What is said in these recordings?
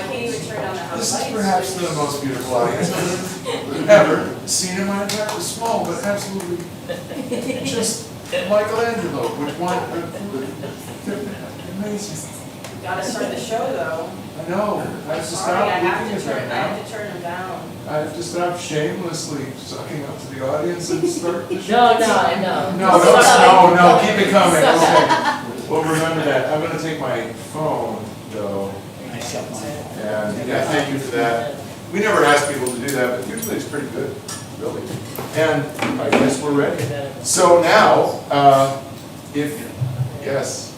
can't even turn on the house This lights. is perhaps the most beautiful audience I've ever seen in my entire life. Small, but absolutely just Michelangelo, which one? Amazing. Gotta start the show though. I know. I have to Sorry, I stop have looking to at turn, right I now. have to turn them down. I have to stop shamelessly sucking up to the audience and start the show. No. No, keep it coming, okay. We'll remember that. I'm gonna take my phone, though. And, yeah, thank you for that. We never ask people to do that, but usually it's pretty good, really. And I guess we're ready. So now, yes.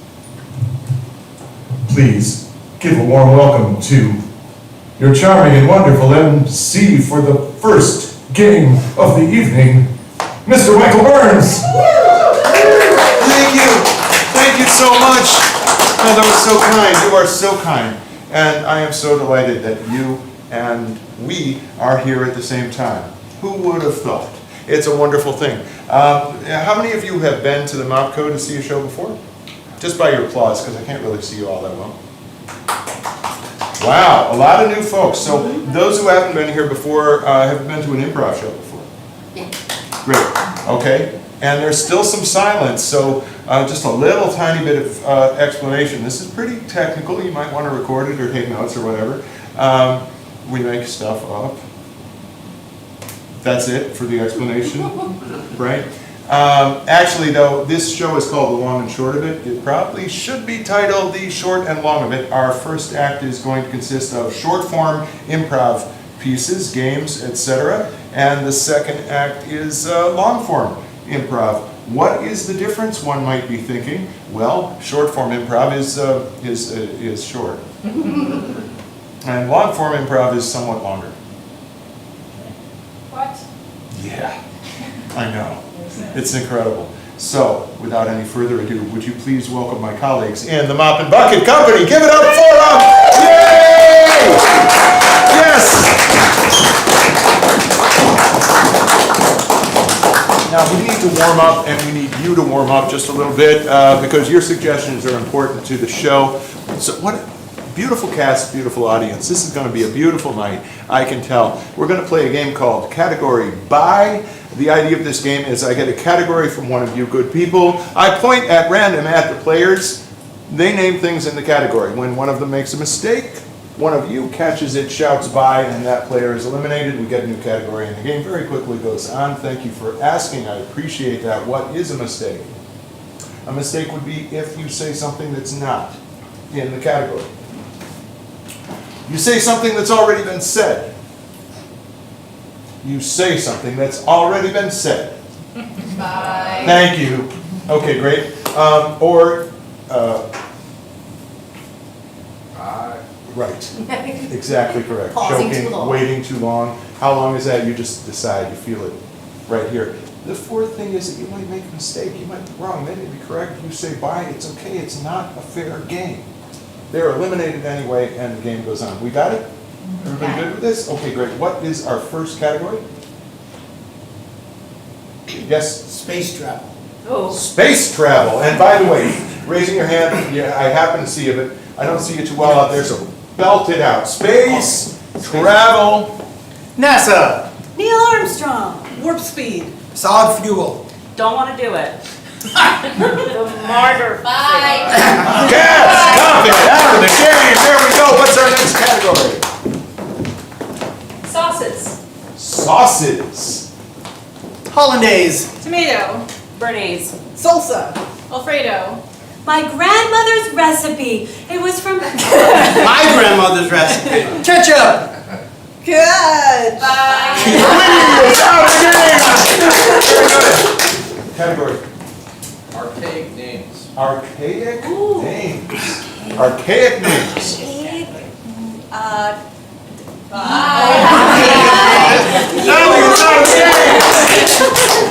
Please give a warm welcome to your charming and wonderful MC for the first game of the evening, Mr. Michael Burns. Thank you. Thank you so much. Oh, that was so kind. You are so kind. And I am so delighted that you and we are here at the same time. Who would have thought? It's a wonderful thing. How many of you have been to the MOPCO to see a show before? Just by your applause, because I can't really see you all that well. Wow, a lot of new folks. So those who haven't been here before have been to an improv show before. Great, okay. And there's still some silence, so just a little tiny bit of explanation. This is pretty technical. You might want to record it or take notes or whatever. We make stuff up. That's it for the explanation, right? Actually, though, this show is called The Long and Short of It. It probably should be titled The Short and Long of It. Our first act is going to consist of short-form improv pieces, games, etc. And the second act is long-form improv. What is the difference, one might be thinking? Well, short-form improv is short. And long-form improv is somewhat longer. What? Yeah, I know. It's incredible. So, without any further ado, would you please welcome my colleagues in the Mop and Bucket Company? Give it up for them! Yay! Yes! Now, we need to warm up, and we need you to warm up just a little bit, because your suggestions are important to the show. So, what? Beautiful cast, beautiful audience. This is going to be a beautiful night, I can tell. We're going to play a game called Category By. The idea of this game is I get a category from one of you good people. I point at random at the players. They name things in the category. When one of them makes a mistake, one of you catches it, shouts by, and that player is eliminated. We get a new category, and the game very quickly goes on. Thank you for asking. I appreciate that. What is a mistake? A mistake would be if you say something that's not in the category. You say something that's already been said. You say something that's already been said. Bye. Thank you. Okay, great. Right. Exactly correct. Pausing too Choking, long. waiting too long. How long is that? You just decide, you feel it right here. The fourth thing is that you might make a mistake. You might be wrong. They may be correct. You say bye. It's okay. It's not a fair game. They're eliminated anyway, and the game goes on. We got it? Everybody good with this? Okay, great. What is our first category? Yes? Space travel. Oh. Space travel. And by the way, raising your hand, yeah, I happen to see you, but I don't see you too well out there, so belt it out. Space travel. NASA. Neil Armstrong. Warp speed. Solid fuel. Don't want to do it. The martyr. Bye. Cats, stop it, out of the game. There we go. What's our next category? Sauces. Sauces. Hollandaise. Tomato, Bernaise. Salsa. Alfredo, My grandmother's recipe. It was from. My grandmother's recipe. Ketchup. Good. Bye. Please, out of the game. Very good. Category. Archaic names. Archaic names. Archaic names.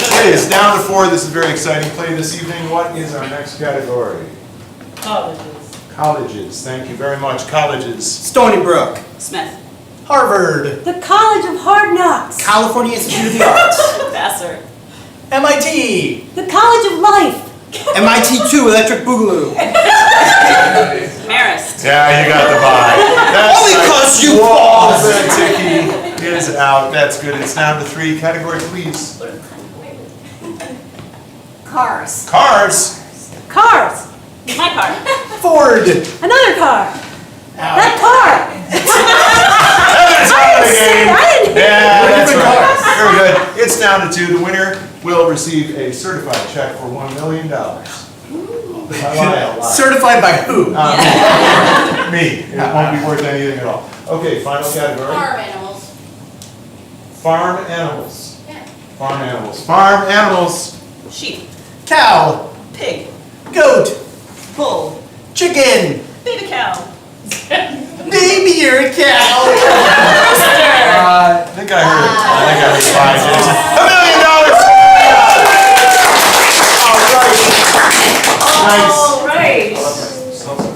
Okay, it's down to 4. This is a very exciting play this evening. What is our next category? Colleges. Colleges. Thank you very much. Colleges. Stony Brook. Smith. Harvard. The College of Hard Knocks. California Institute of the Arts. Vassar. MIT. The College of Life. MIT2, Electric Boogaloo. Marist. Yeah, you got the vibe. That's Only right. 'cause you Wall paused. the Tiki is out. That's good. It's down to 3. Category, please. Cars. Cars. Cars. My car. Ford. Another car. That car. That's out of the game. I didn't hear Yeah, that's Different right. cars. Very good. It's down to 2. The winner will receive a certified check for $1 million. I lie a lot. Certified by who? Me. It won't be worth anything at all. Okay, final category. Farm animals. Farm animals. Yeah. Farm animals. Farm animals. Sheep. Cow. Pig. Goat. Bull. Chicken. Baby cow. Baby, you're a cow. I think I heard 5, Jason. $1 million! All right. All right.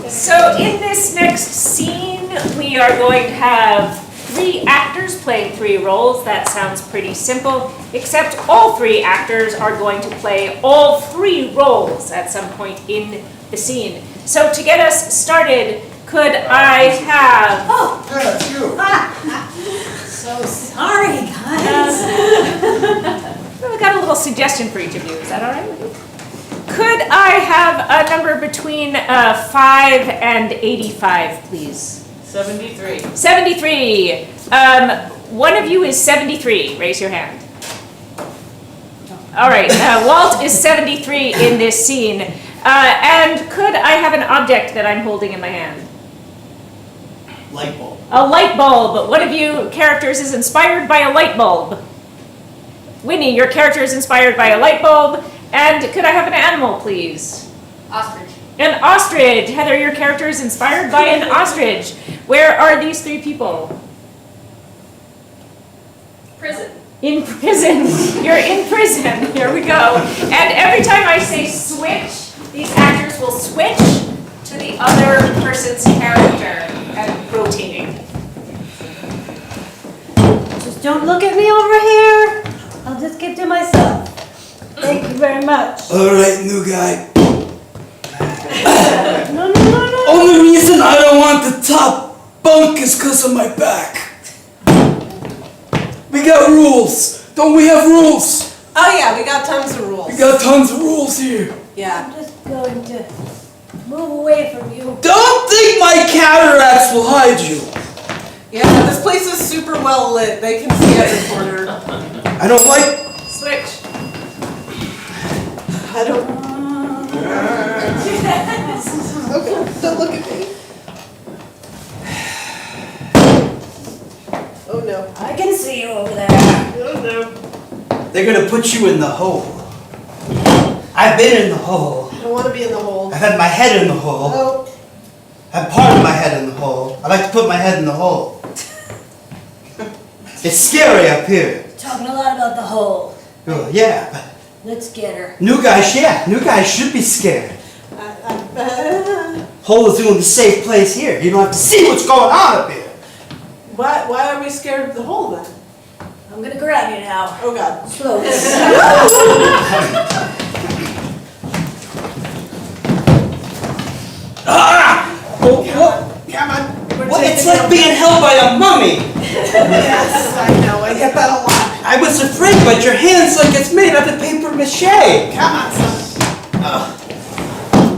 So in this next scene, we are going to have 3 actors playing 3 roles. That sounds pretty simple, except all 3 actors are going to play all 3 roles at some point in the scene. So to get us started, could I have... Oh, Yeah, that's you. so sorry, guys. I've got a little suggestion for each of you. Is that all right with you? Could I have a number between 5 and 85, please? 73. 73. One of you is 73. Raise your hand. All right. Walt is 73 in this scene. And could I have an object that I'm holding in my hand? Light bulb. A light bulb. One of you characters is inspired by a light bulb. Winnie, your character is inspired by a light bulb. And could I have an animal, please? Ostrich. An ostrich. Heather, your character is inspired by an ostrich. Where are these 3 people? Prison. In prison. You're in prison. Here we go. And every time I say switch, these actors will switch to the other person's character and rotating. Just don't look at me over here. I'll just keep to myself. Thank you very much. Alright, new guy. No, no, no, no. Only reason I don't want the top bunk is because of my back. We got rules. Don't we have rules? Oh yeah, we got tons of rules. We got tons of rules here. Yeah. I'm just going to move away from you. Don't think my cataracts will hide you. Yeah, this place is super well lit. They can see every corner. I don't like... Switch. I don't. Okay, don't look at me. Oh no. I can see you over there. Oh no. They're gonna put you in the hole. I've been in the hole. I don't want to be in the hole. I've had my head in the hole. Oh. I've part of my head in the hole. I like to put my head in the hole. It's scary up here. Talking a lot about the hole. Oh, yeah, but Let's get her. new guys should be scared. Uh, Hole is doing the safe place here. You don't have to see what's going on up here. why are we scared of the hole then? I'm gonna grab you now. Oh god. Slowly. Come on. Well, it's like being held by a mummy. Yes, I know. I get that a lot. I was afraid, but your hand's like it's made out of paper mache. Come on, son.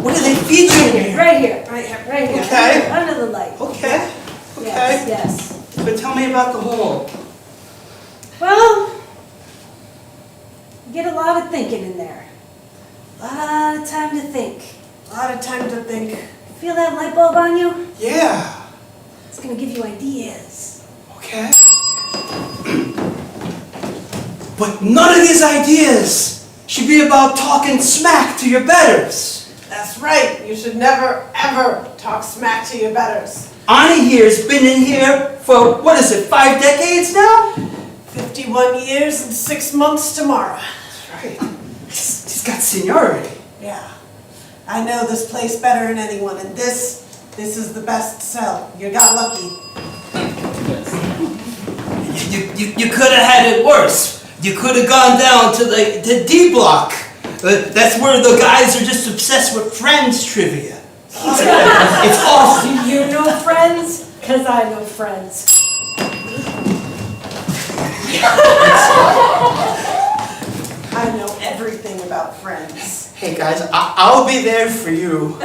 What do they feed you in here? Right here. Right here. Right here. Okay. Under the light. Okay. Yes, Okay. yes. But tell me about the hole. Well, you get a lot of thinking in there. A lot of time to think. A lot of time to think. Feel that light bulb on you? Yeah. It's gonna give you ideas. Okay. But none of these ideas should be about talking smack to your betters. That's right. You should never, ever talk smack to your betters. Ani here's been in here for, 5 decades now? 51 years and 6 months tomorrow. That's right. He's got seniority. Yeah. I know this place better than anyone, and this is the best cell. You got lucky. You could have had it worse. You could have gone down to the D block. That's where the guys are just obsessed with Friends trivia. It's awesome. Do you know Friends? Because I know Friends. I know everything about Friends. Hey guys, I'll be there for you.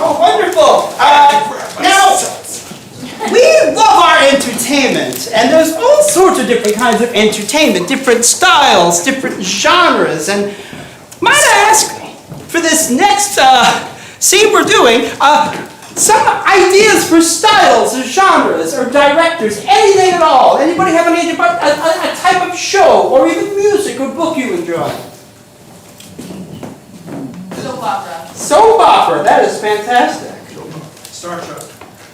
Oh, wonderful. Now, we love our entertainment, and there's all sorts of different kinds of entertainment, different styles, different genres, and might I ask, for this next scene we're doing, some ideas for styles or genres or directors, anything at all. Anybody have any idea about a type of show or even music or book you enjoy? Soap opera. Soap opera, that is fantastic. Star Trek.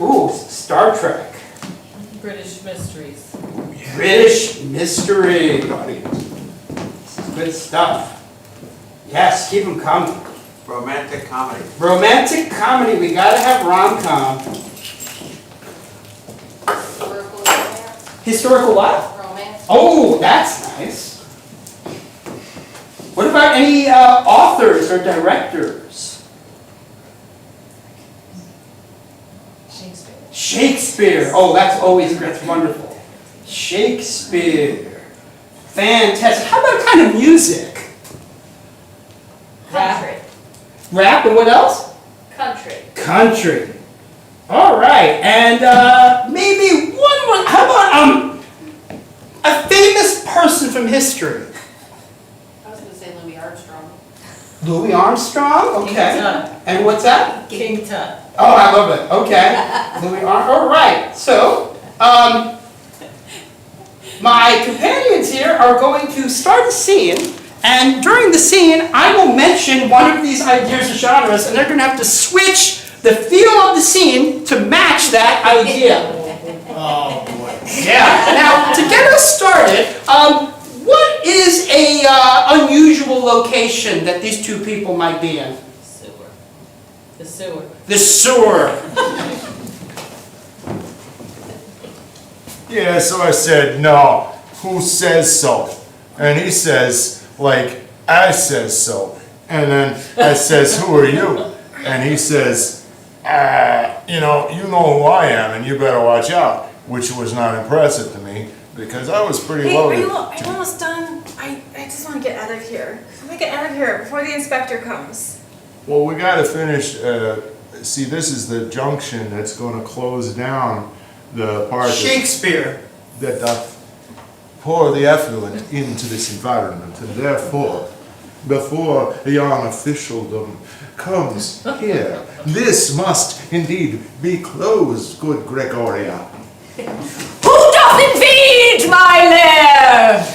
Ooh, Star Trek. British mysteries. British mystery. Good stuff. Yes, keep them coming. Romantic comedy. Romantic comedy, we gotta have rom-com. Historical romance. Historical what? Romance. Oh, that's nice. What about any authors or directors? Shakespeare. Shakespeare. Oh, that's wonderful. Shakespeare. Fantastic. How about kind of music? Country. Rap and what else? Country. Country. All right, and maybe one more. How about a famous person from history? I was going to say Louis Armstrong. Louis Armstrong. Okay. King Tut. And what's that? King Tut. Oh, I love it. Okay. Louis Armstrong. All right. So, my companions here are going to start a scene. And during the scene, I will mention one of these ideas or genres, and they're going to have to switch the feel of the scene to match that idea. Oh, boy. Yeah. Now, to get us started, what is a unusual location that these two people might be in? Sewer. The sewer. The sewer. Yeah, so I said, no, who says so? And he says, like, I says so. And then I says, who are you? And he says, you know who I am, and you better watch out. Which was not impressive to me, because I was pretty Hey, loaded. I'm almost done. I just want to get out of here. I want to get out of here before the inspector comes. Well, we gotta finish, see, this is the junction that's gonna close down the part Shakespeare. that pour the effluent into this environment, and therefore, before young officialdom comes here, this must indeed be closed, good Gregoria. Who doth invade my lair?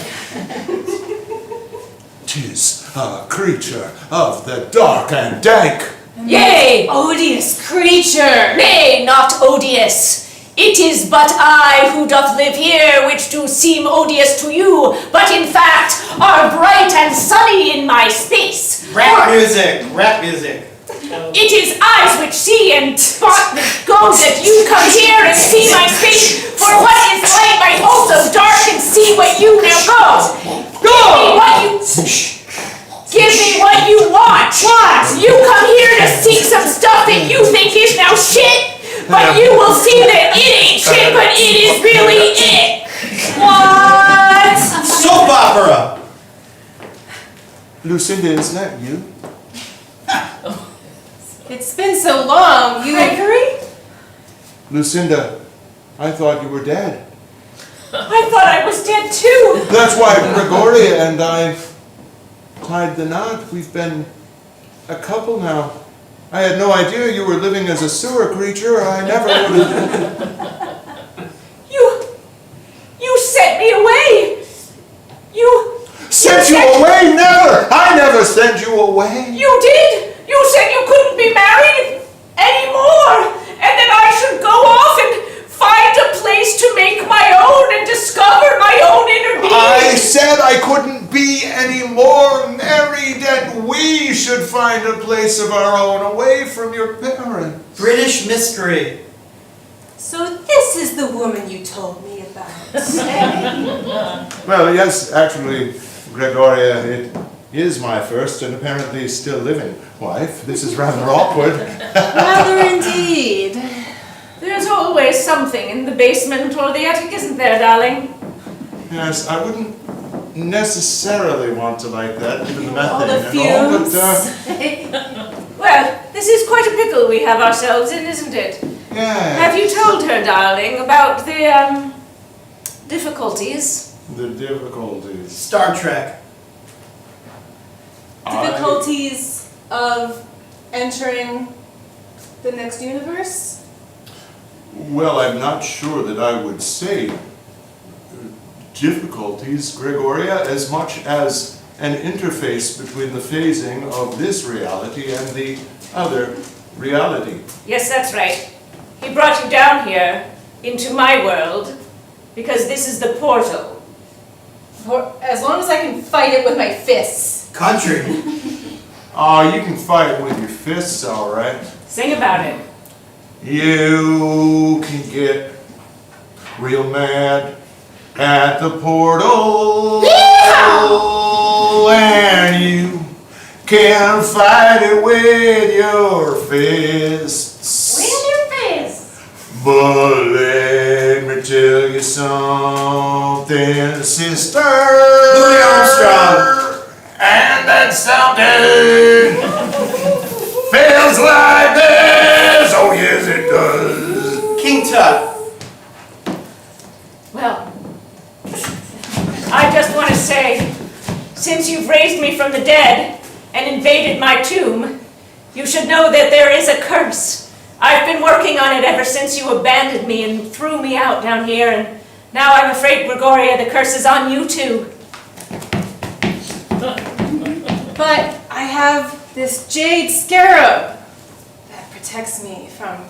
'Tis a creature of the dark and dank. Yea, odious creature. Nay, not odious. It is but I who doth live here, which do seem odious to you, but in fact are bright and sunny in my space. Rap music. Rap music. It is eyes which see and spot the goes that you come here and see my space. For what is light might also dark and see what you now go. Give me what you want. What? You come here to seek some stuff that you think is now shit, but you will see that it ain't shit, but it is really it. What? Soap opera. Lucinda, is that you? It's been so long. Gregory? Lucinda, I thought you were dead. I thought I was dead too. That's why Gregoria and I tied the knot. We've been a couple now. I had no idea you were living as a sewer creature. I never would have. You sent me away. Sent you away? Never! I never sent you away. You did. You said you couldn't be married anymore, and that I should go off and find a place to make my own and discover my own inner being. I said I couldn't be any more married, and we should find a place of our own away from your parents. British mystery. So this This is the woman you told me about. Well, yes, actually, Gregoria, it is my first and apparently still living wife. This is rather awkward. Rather indeed. There's always something in the basement or the attic, isn't there, darling? Yes, I wouldn't necessarily want to like that, given the All methane the and all, fumes. Well, this is quite a pickle we have ourselves in, isn't it? yeah. Have you told her, darling, about the, difficulties? The difficulties. Star Trek. Difficulties of entering the next universe? Well, I'm not sure that I would say difficulties, Gregoria, as much as an interface between the phasing of this reality and the other reality. Yes, that's right. He brought you down here into my world because this is the portal. As long as I can fight it with my fists. Country. Oh, you can fight with your fists, all right. Sing about it. You can get real mad at the portal, and you can fight it with your fists. With your face. But let me tell you something, sister. Louis Armstrong. And that something feels like this. Oh, yes, it does. King Tut. Well, I just want to say, since you've raised me from the dead and invaded my tomb, you should know that there is a curse. I've been working on it ever since you abandoned me and threw me out down here, and now I'm afraid, Gregoria, the curse is on you too. But I have this jade scarab that protects me from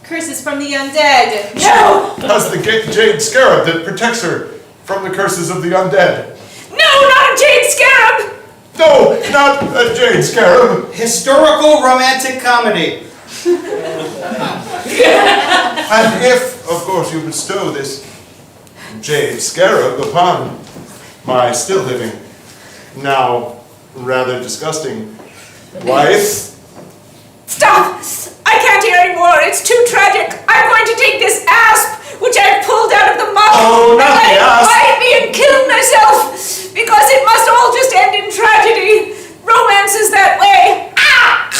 curses from the undead. No! How's the jade scarab that protects her from the curses of the undead? No, not a jade scarab! No, not a jade scarab. Historical romantic comedy. And if, of course, you bestow this jade scarab upon my still living, now rather disgusting wife. Stop! I can't hear anymore. It's too tragic. I'm going to take this asp, which I've pulled out of the muck, Oh, and not let the it asp. bite me and kill myself, because it must all just end in tragedy. Romance is that way. Ah!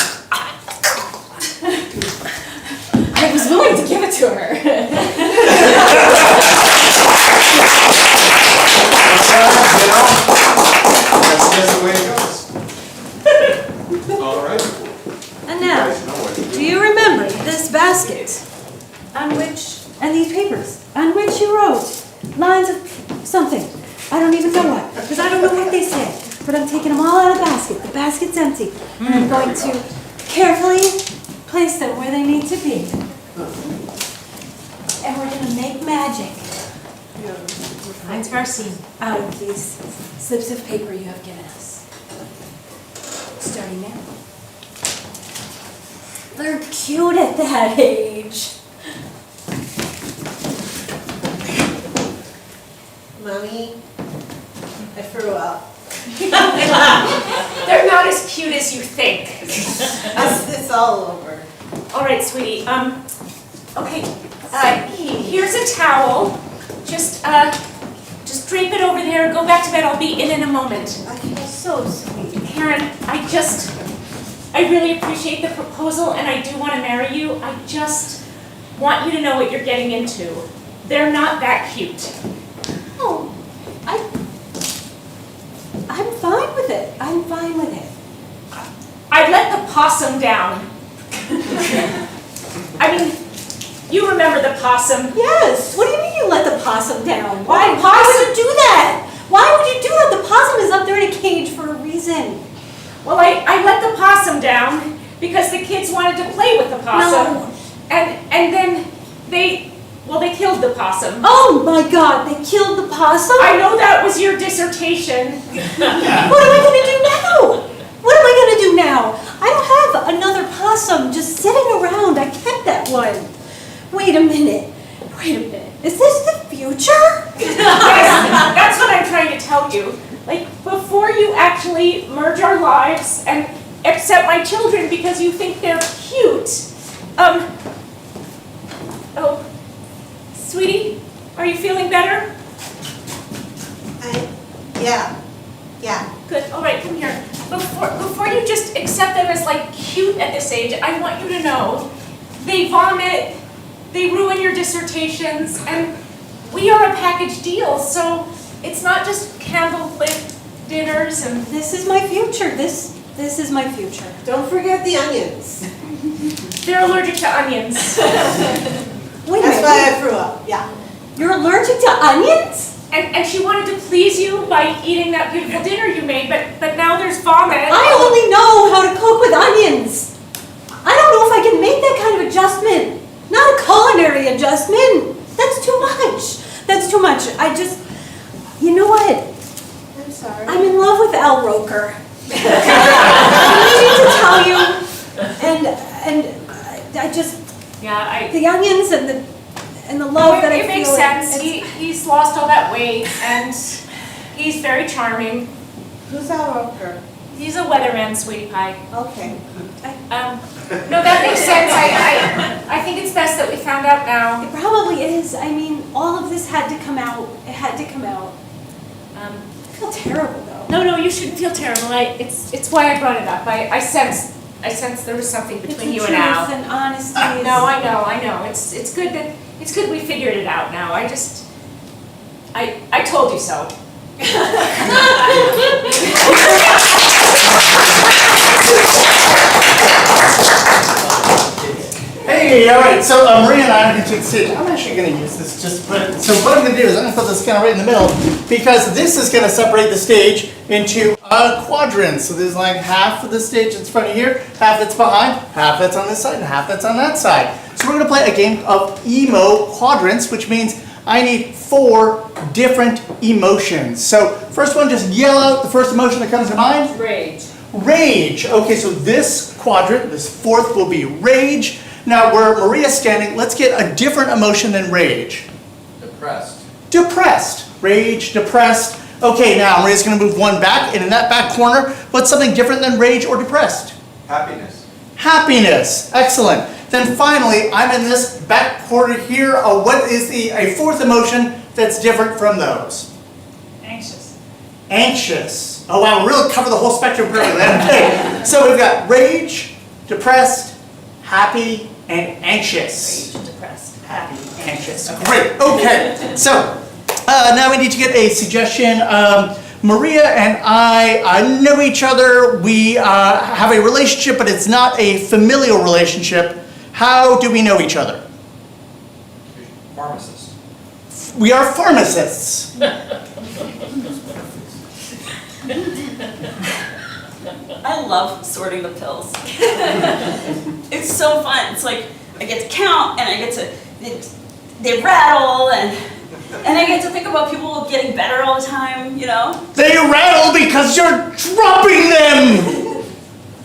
I was willing to give it to her. That's just the way it goes. All right. And You now, guys know what to do you remember this basket on which, and these papers on which you wrote lines of something? I don't even know what, because I don't know what they say. But I'm taking them all out of the basket. The basket's empty. And I'm going to carefully place them where they need to be. And we're going to make magic. Mine's for our scene. Out of these slips of paper you have given us. Starting now. They're cute at that age. Mommy, I threw up. They're not as cute as you think. It's all over. All right, sweetie. Okay. Here's a towel. Just drape it over there. Go back to bed. I'll be in a moment. I feel so sweet. Karen, I really appreciate the proposal, and I do want to marry you. I just want you to know what you're getting into. They're not that cute. Oh, I'm fine with it. I'm fine with it. I let the possum down. I mean, you remember the possum. Yes. What do you mean you let the possum down? Why Why would you do that? Why would you do that? The possum is up there in a cage for a reason. Well, I let the possum down because the kids wanted to play with the possum. No. And then they killed the possum. Oh my God! They killed the possum. I know that was your dissertation. What am I gonna do now? What am I gonna do now? I don't have another possum just sitting around. I kept that one. Wait a minute. Wait a minute. Is this the future? Yes, that's what I'm trying to tell you. Like, before you actually merge our lives and accept my children because you think they're cute. Oh, sweetie, are you feeling better? Yeah. Good, all right, come here. Before you just accept them as like cute at this age, I want you to know they vomit, they ruin your dissertations, and we are a package deal, so it's not just candlelit dinners and... This is my future. This is my future. Don't forget the onions. They're allergic to onions. Wait a That's minute. why I threw up, yeah. You're allergic to onions? And she wanted to please you by eating that beautiful dinner you made, but now there's vomit. I only know how to cook with onions. I don't know if I can make that kind of adjustment. Not a culinary adjustment. That's too much. That's too much. You know what? I'm sorry. I'm in love with Al Roker. I need to tell you, and I just, Yeah, the onions and the love that I feel. it makes sense. He's lost all that weight, and he's very charming. Who's Al Roker? He's a weatherman, sweetie pie. Okay. No, that makes sense. I think it's best that we found out now. It probably is. I mean, all of this had to come out. It had to come out. I feel terrible though. No, you shouldn't feel terrible. It's why I brought it up. I sensed there was something between you and Al. Truth and honesty. No, I know. It's good we figured it out now. I told you so. Hey, all right, so Maria and I are going to take the stage. I'm actually going to use this so what I'm going to do is I'm going to put this kind of right in the middle because this is going to separate the stage into quadrants. So there's like half of the stage that's in front of here, half that's behind, half that's on this side, and half that's on that side. So we're going to play a game of emo quadrants, which means I need 4 different emotions. So first one, just yell out the first emotion that comes to mind. Rage. Rage. Okay, so this quadrant, this fourth, will be rage. Now, where Maria's standing, let's get a different emotion than rage. Depressed. Depressed. Rage, depressed. Okay, now Maria's going to move one back, and in that back corner, what's something different than rage or depressed? Happiness. Happiness. Excellent. Then finally, I'm in this back corner here. What is a fourth emotion that's different from those? Anxious. Anxious. Oh wow, we'll really cover the whole spectrum perfectly. Okay, so we've got rage, depressed, happy, and anxious. Rage, depressed. Happy, anxious. Great. Okay. So now we need to get a suggestion. Maria and I know each other. We have a relationship, but it's not a familial relationship. How do we know each other? Pharmacist. We are pharmacists. I love sorting the pills. It's so fun. It's like I get to count and I get to they rattle and I get to think about people getting better all the time, you know? They rattle because you're dropping them!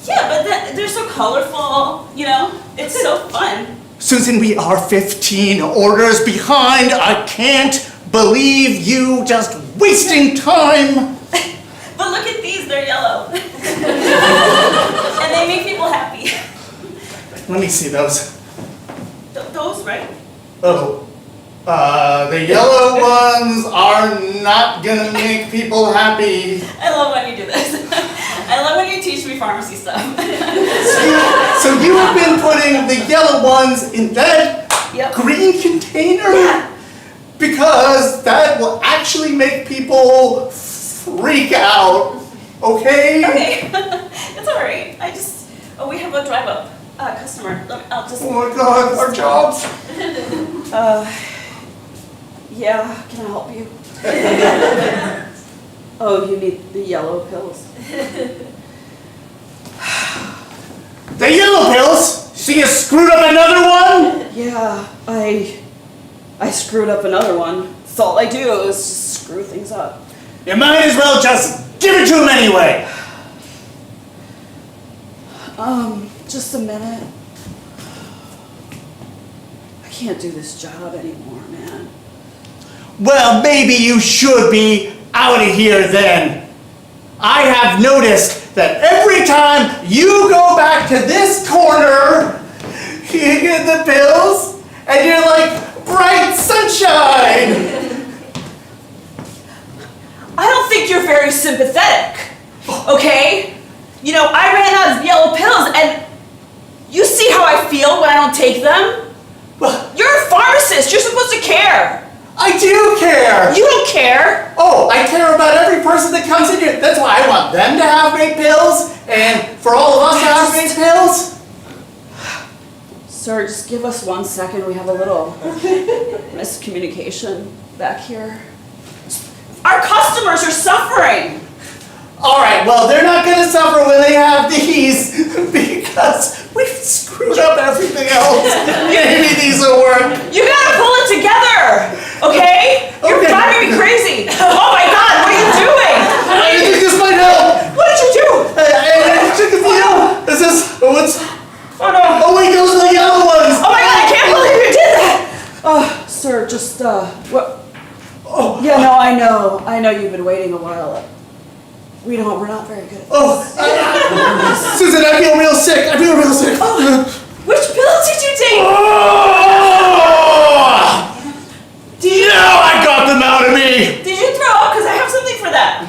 Yeah, but they're so colorful, you know? It's so fun. Susan, we are 15 orders behind. I can't believe you just wasting time. But look at these, they're yellow. And they make people happy. Let me see those. Those, right? Oh. The yellow ones are not gonna make people happy. I love when you do this. I love when you teach me pharmacy stuff. So you have been putting the yellow ones in that green container? Yeah. Because that will actually make people freak out, okay? Okay. It's alright. We have a drive-up customer. I'll just... Oh my god, our jobs. Yeah, can I help you? Oh, you need the yellow pills. The yellow pills? So you screwed up another one? Yeah, I screwed up another one. That's all I do is just screw things up. You might as well just give it to him anyway. Just a minute. I can't do this job anymore, man. Well, maybe you should be out of here then. I have noticed that every time you go back to this corner, you get the pills, and you're like bright sunshine. I don't think you're very sympathetic, okay? You know, I ran out of yellow pills, and you see how I feel when I don't take them? You're a pharmacist, you're supposed to care. I do care. You don't care. Oh, I care about every person that comes in here. That's why I want them to have great pills, and for all of us to have great pills. Sir, just give us 1 second. We have a little miscommunication back here. Our customers are suffering. All right, well, they're not going to suffer when they have these because we've screwed up everything else. Maybe these will work. You gotta pull it together, okay? You're Okay. driving me crazy. Oh my God, what are you doing? I think this might help. What did you do? Hey, check the deal. Is this, what's, Oh no. oh wait, those are the yellow ones. Oh my God, I can't believe you did that. Oh, sir, just, what? Oh, Yeah, no, I know you've been waiting a while. We're not very good at this. oh, Susan, I feel real sick. I feel real sick. Which pills did you take? Oh! Now I got them out of me. Did you throw up? Because I have something for that.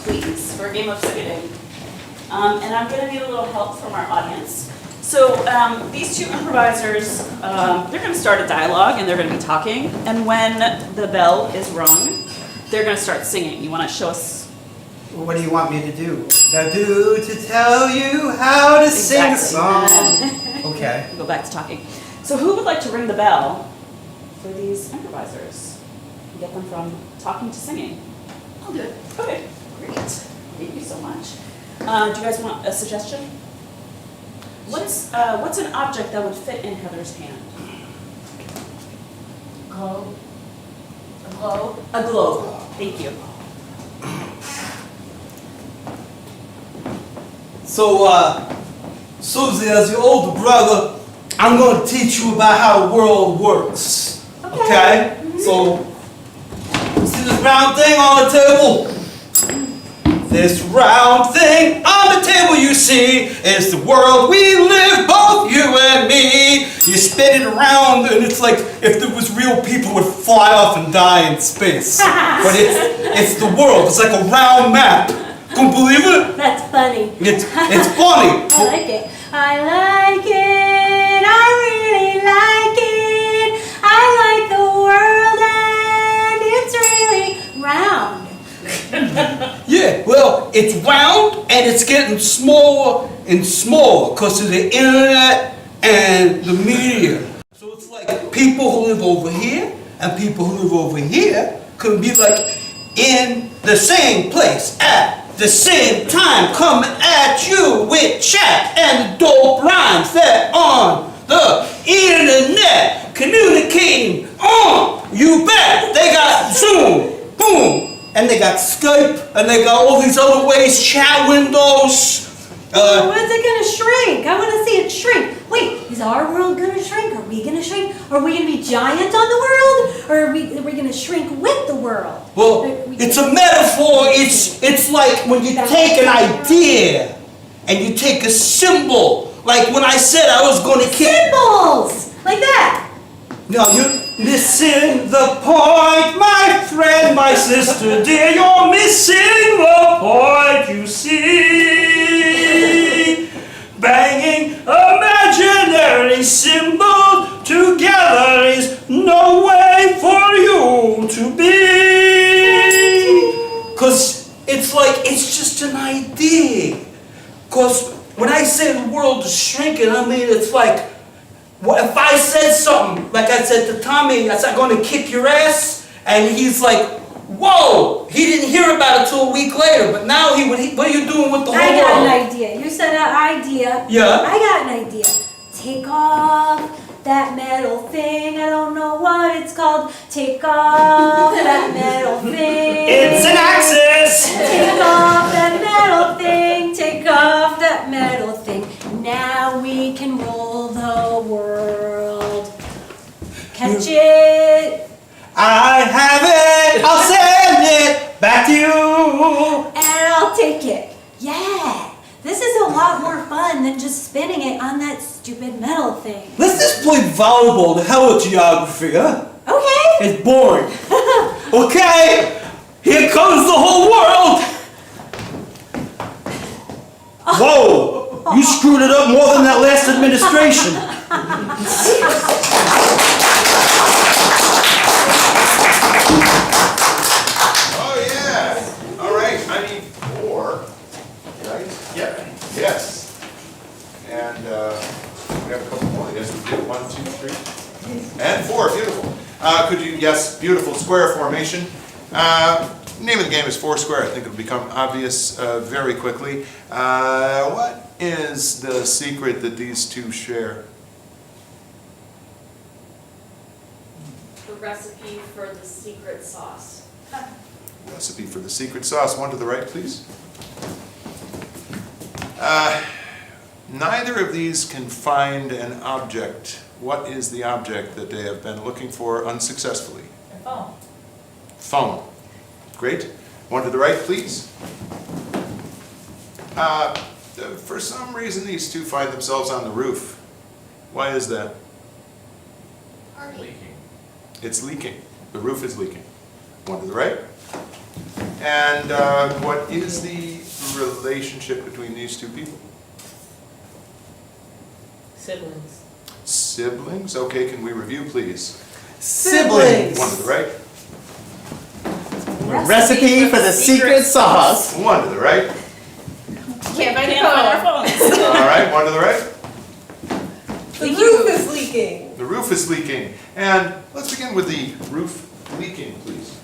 Please, for a game of sickening. And I'm going to need a little help from our audience. So these two improvisers, they're going to start a dialogue and they're going to be talking. And when the bell is rung, they're going to start singing. You want to show us? What do you want me to do? To tell you how to sing a song. Okay. Go back to talking. So who would like to ring the bell for these improvisers? Get them from talking to singing. I'll do it. Okay, great. Thank you so much. Do you guys want a suggestion? What's an object that would fit in Heather's hand? Globe. A globe? A globe. Thank you. So, Susie, as your older brother, I'm going to teach you about how the world works. Okay? So, see this round thing on the table? This round thing on the table you see is the world we live, both you and me. You spin it around and it's like if there was real people would fly off and die in space. But it's the world. It's like a round map. Can you believe it? That's funny. It's funny. I like it. I like it. I really like it. I like the world and it's really round. Yeah, well, it's round and it's getting smaller and smaller because of the internet and the media. So it's like people who live over here and people who live over here could be like in the same place at the same time coming at you with chat and dope rhymes that on the internet communicating on. You bet. They got Zoom, boom. And they got Skype, and they got all these other ways, chat windows. When's it gonna shrink? I wanna see it shrink. Wait, is our world gonna shrink? Are we gonna shrink? Are we gonna be giant on the world? Or are we gonna shrink with the world? Well, it's a metaphor. It's like when you take an idea and you take a symbol. Like when I said I was going to kick. Symbols! Like that! No, you're missing the point, my friend, my sister dear. You're missing the point, you see. Banging imaginary symbols together is no way for you to be. Cause it's like, it's just an idea. Cause when I say the world is shrinking, I mean it's like, what if I said something, like I said to Tommy, I said, I'm going to kick your ass, and he's like, whoa, he didn't hear about it till a week later, but now what are you doing with the whole I got world? an idea. You said an idea. Yeah? I got an idea. Take off that metal thing. I don't know what it's called. Take off that metal thing. It's an axis! Take off that metal thing. Take I'll take it. Yeah, this is a lot more fun than just spinning it on that stupid metal thing. Let's just play volleyball to hell with geography, huh? Okay. It's boring. Okay, here comes the whole world. Whoa, you screwed it up more than that last administration. Oh, yeah. All right, I need 4, right? Yeah. Yes. And we have a couple more. Yes, we do. 1, 2, 3, and 4. Beautiful. Could you, yes, beautiful square formation. Name of the game is Foursquare. I think it'll become obvious very quickly. What is the secret that these two share? The recipe for the secret sauce. Recipe for the secret sauce. One to the right, please. Neither of these can find an object. What is the object that they have been looking for unsuccessfully? A phone. Phone. Great. One to the right, please. For some reason, these two find themselves on the roof. Why is that? Leaking. It's leaking. The roof is leaking. One to the right. And what is the relationship between these two people? Siblings. Siblings? Okay, can we review, please? Siblings. One to the right. Recipe for the secret sauce. One to the right. Can't find Can't find our phones. All right, one to the right. The roof is leaking. The roof is leaking. And let's begin with the roof leaking, please.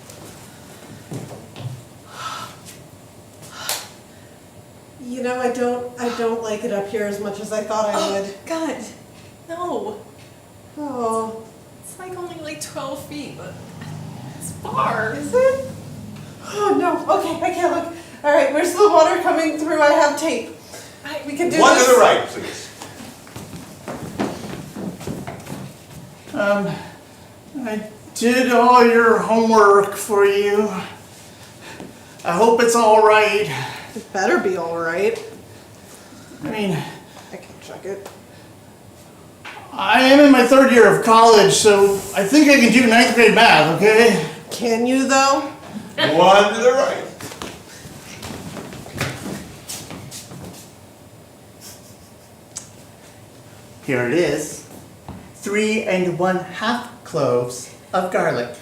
You know, I don't like it up here as much as I thought I would. God, no. Oh, It's like only like 12 feet, but it's far. is it? Oh no. Okay, I can't look. All right, where's the water coming through? I have tape. We can do One this. to the right, please. I did all your homework for you. I hope it's all right. It better be all right. I mean, I can check it. I am in my 3rd year of college, so I think I can do 9th grade math, okay? Can you though? One to the right. Here it is. 3 1/2 cloves of garlic.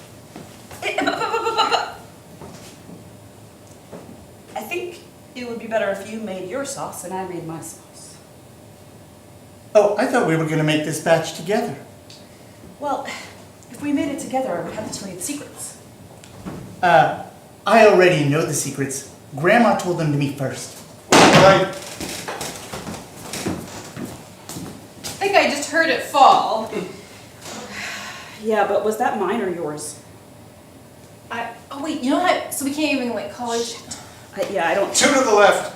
I think it would be better if you made your sauce and I made my sauce. Oh, I thought we were gonna make this batch together. Well, if we made it together, I would have to tell you the secrets. I already know the secrets. Grandma told them to me first. Right. I think I just heard it fall. Yeah, but was that mine or yours? Oh wait, you know what? So we can't even like college. Yeah, I don't. 2 to the left.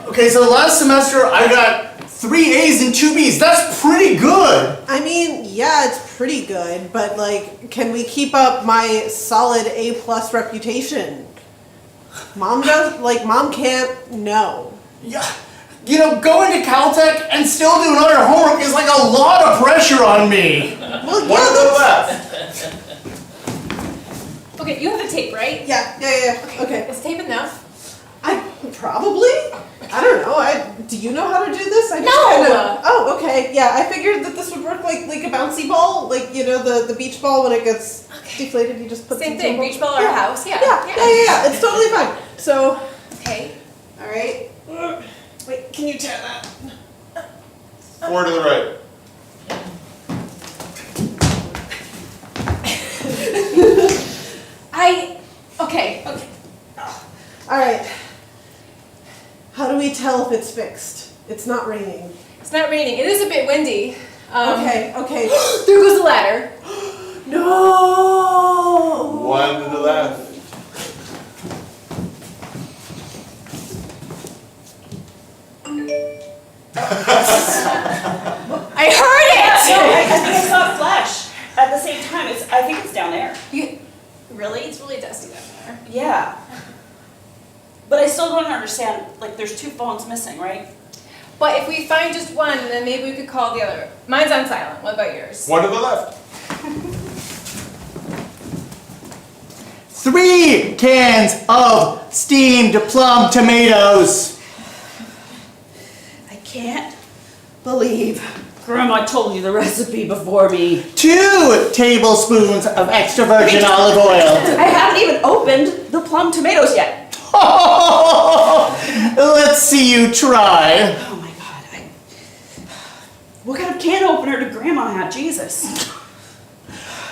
Okay, so last semester I got 3 A's and 2 B's. That's pretty good. I mean, yeah, it's pretty good, but like, can we keep up my solid A+ reputation? Mom can't. No. Yeah. You know, going to Caltech and still doing all your homework is like a lot of pressure on me. Well, One to the left. Okay, you have the tape, right? Yeah. Okay. Is tape enough? Probably. I don't know. Do you know how to do this? I just No! kinda- oh, okay. Yeah, I figured that this would work like a bouncy ball, like you know the beach ball when it gets deflated. You just put Same some thing, tumble- beach ball or yeah. house, yeah. Yeah. It's totally fine. So, Okay. all right. Wait, can you tear that? 4 to the right. Okay. All right. How do we tell if it's fixed? It's not raining. It's not raining. It is a bit windy. Okay. There goes the ladder. No. 1 to the left. I heard No, it! I think I saw a flash at the same time. I think it's down there. You, Really? It's really dusty down there. Yeah. But I still don't understand, like, there's 2 phones missing, right? But if we find just one, then maybe we could call the other. Mine's on silent. What about yours? One to the left. 3 cans of steamed plum tomatoes. I can't believe Grandma told you the recipe before me. 2 tablespoons of extra virgin olive oil. I haven't even opened the plum tomatoes yet. Let's see you try. Oh my God, what kind of can opener did Grandma have? Jesus.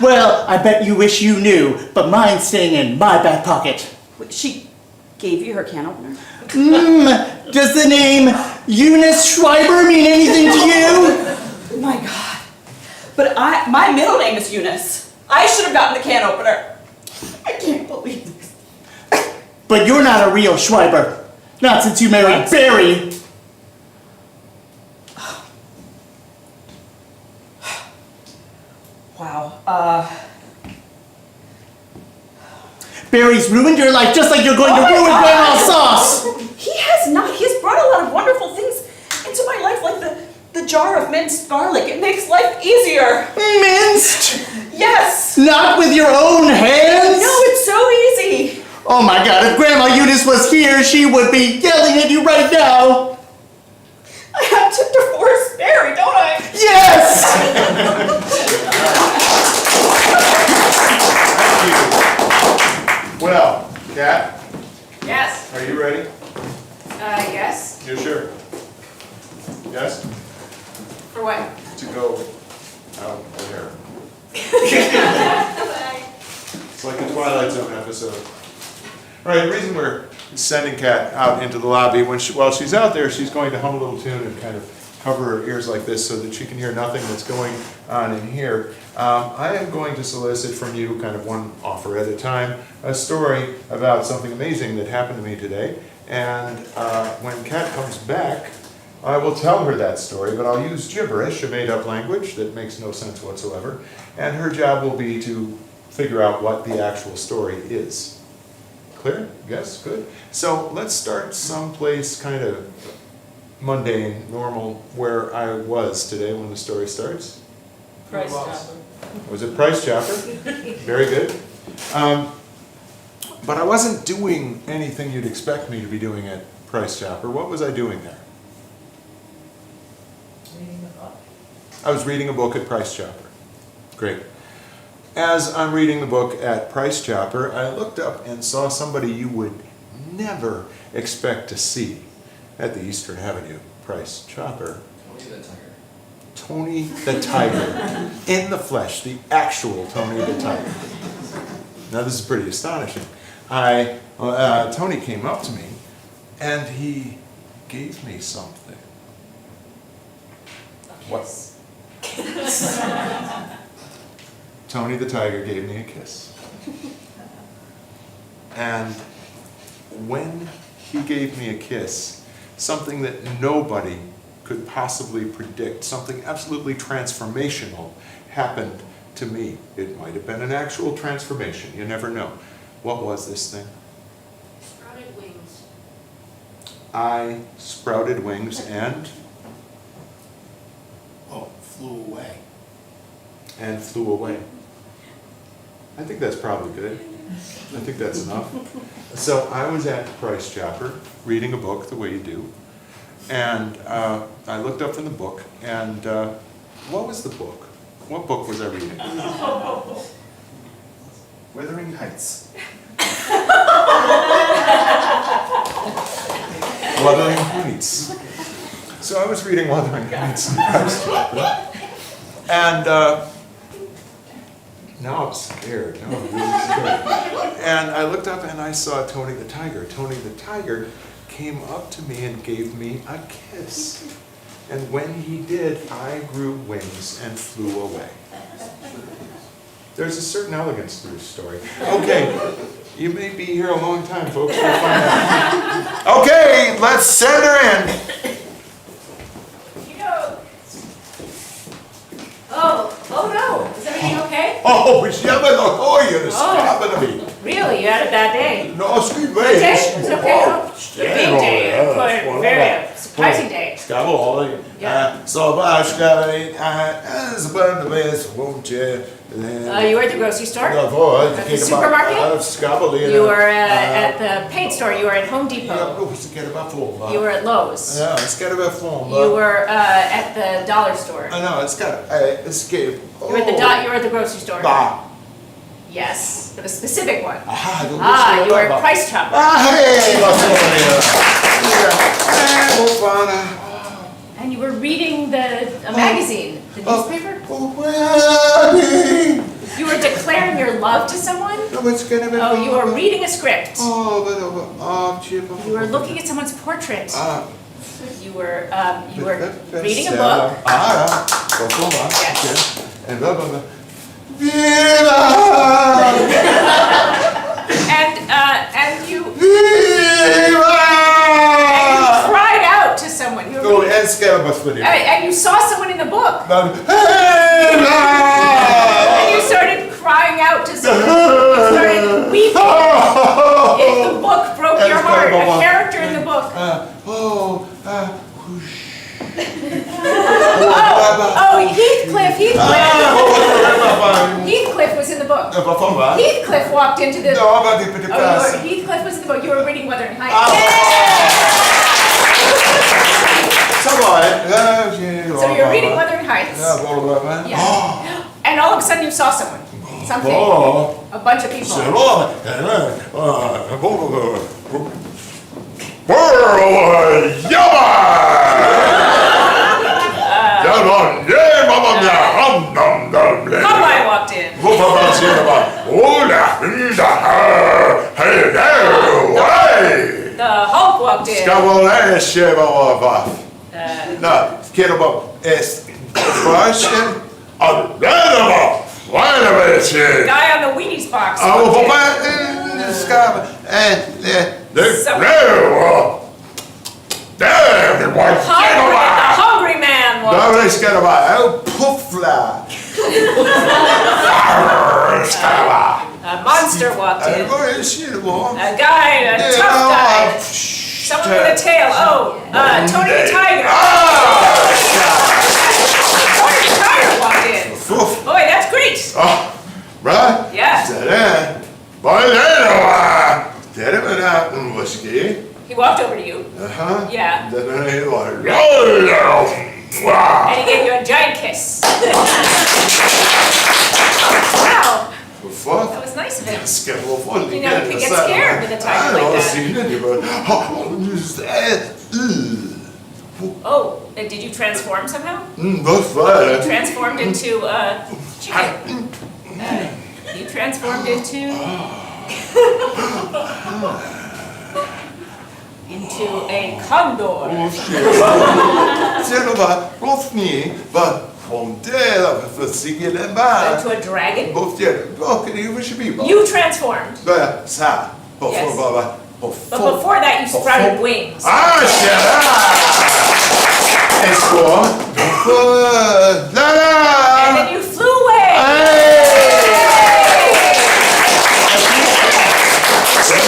Well, I bet you wish you knew, but mine's staying in my back pocket. Wait, she gave you her can opener? Does the name Eunice Schreiber mean anything to you? Oh my God. But my middle name is Eunice. I should have gotten the can opener. I can't believe this. But you're not a real Schreiber. Not since you married Barry. Wow. Barry's ruined your life just like you're going to ruin Grandma's sauce. He has not. He has brought a lot of wonderful things into my life, like the jar of minced garlic. It makes life easier. Minced? Yes. Not with your own hands? No, it's so easy. Oh my God, if Grandma Eunice was here, she would be yelling at you right now. I have to divorce Barry, don't I? Yes! Well, Kat, Yes. are you ready? Yes. You sure? Yes? For what? To go out there. It's like a Twilight Zone episode. All right, the reason we're sending Kat out into the lobby, while she's out there, she's going to hum a little tune and kind of cover her ears like this so that she can hear nothing that's going on in here. I am going to solicit from you, kind of one offer at a time, a story about something amazing that happened to me today. And when Kat comes back, I will tell her that story, but I'll use gibberish, a made-up language that makes no sense whatsoever. And her job will be to figure out what the actual story is. Clear? Yes? Good. So let's start someplace kind of mundane, normal, where I was today when the story starts. Price Chopper. Was it Price Chopper? Very good. But I wasn't doing anything you'd expect me to be doing at Price Chopper. What was I doing there? Reading the book. I was reading a book at Price Chopper. Great. As I'm reading the book at Price Chopper, I looked up and saw somebody you would never expect to see at the Eastern Avenue Price Chopper. Tony the Tiger. Tony the Tiger. In the flesh, the actual Tony the Tiger. Now this is pretty astonishing. Tony came up to me and he gave me something. What? Tony the Tiger gave me a kiss. And when he gave me a kiss, something that nobody could possibly predict, something absolutely transformational happened to me. It might have been an actual transformation, you never know. What was this thing? Sprouted wings. I sprouted wings and Flew away. flew away. I think that's probably good. I think that's enough. So I was at Price Chopper reading a book the way you do. And I looked up in the book and what was the book? What book was I reading? Wuthering Heights. Wuthering Heights. So I was reading Wuthering Heights in Price Chopper. And now I'm scared. Now I'm really scared. And I looked up and I saw Tony the Tiger. Tony the Tiger came up to me and gave me a kiss. And when he did, I grew wings and flew away. There's a certain elegance to this story. Okay, you may be here a long time, folks. We'll find out. Okay, let's send her in. Oh no! Is everything okay? Oh, Eunice, Oh. stop it to me. Real you had a bad day. No, scream Good day? It's okay. The big day, very surprising day. Skavoli. Yeah. Så bara ska vi, så bara det bäst won't you? You were at the grocery store? Jag var At the supermarket? Skavoli. You were at the paint store, you were at Home Jag Depot, brukar ska det vara full. you were at Lowe's, Ja, ska det vara full. you were at the dollar store, I know, it's got escape. you were at the you were at the grocery store. Yes, but a specific one. Aha, You were at Price Chopper. Hej, vad så det är. And you were reading a magazine, the newspaper. You were declaring your love to someone. Oh, you were reading a script. You were looking at someone's portrait. You were reading a book. Yes. And you cried out to someone. You were reading, and you saw someone in the book. And you started crying out to someone. You started weeping. If the book broke your heart, a character in the book. Oh, Heathcliff. Heathcliff was in the book. Heathcliff walked into the. Heathcliff was in the book. You were reading Wuthering Heights. So you're reading Wuthering Heights. Yeah. And all of a sudden you saw someone. Something. A bunch of people. Popeye walked in. The Hulk walked in. Guy on the Wheaties box walked in. The hungry man walked in. A monster walked in. A guy, a tough guy. Someone with a tail. Oh, Tony the Tiger. Tony the Tiger walked in. Boy, that's great. Right? Yeah. He walked over to you. Yeah. And he gave you a giant kiss. Wow. That was nice of him. You know, you could get scared with a tiger like that. Oh, and did you transform somehow? You transformed into chicken. You transformed into a condor. Into a dragon. You transformed. But before that, you sprouted wings. And then you flew away.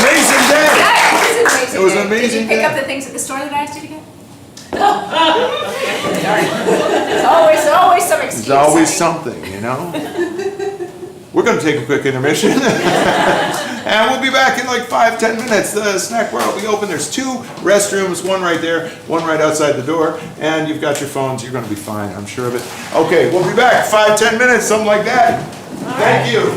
Amazing day. That was an amazing It was day. an amazing Did you pick day. up the things at the store that I asked you to get? There's always some excuse. There's always honey. something, you know? We're gonna take a quick intermission. And we'll be back in like 5-10 minutes. The snack bar will be open. There's 2 restrooms, one right there, one right outside the door. And you've got your phones. You're gonna be fine, I'm sure of it. Okay, we'll be back 5-10 minutes, something like that. Thank you.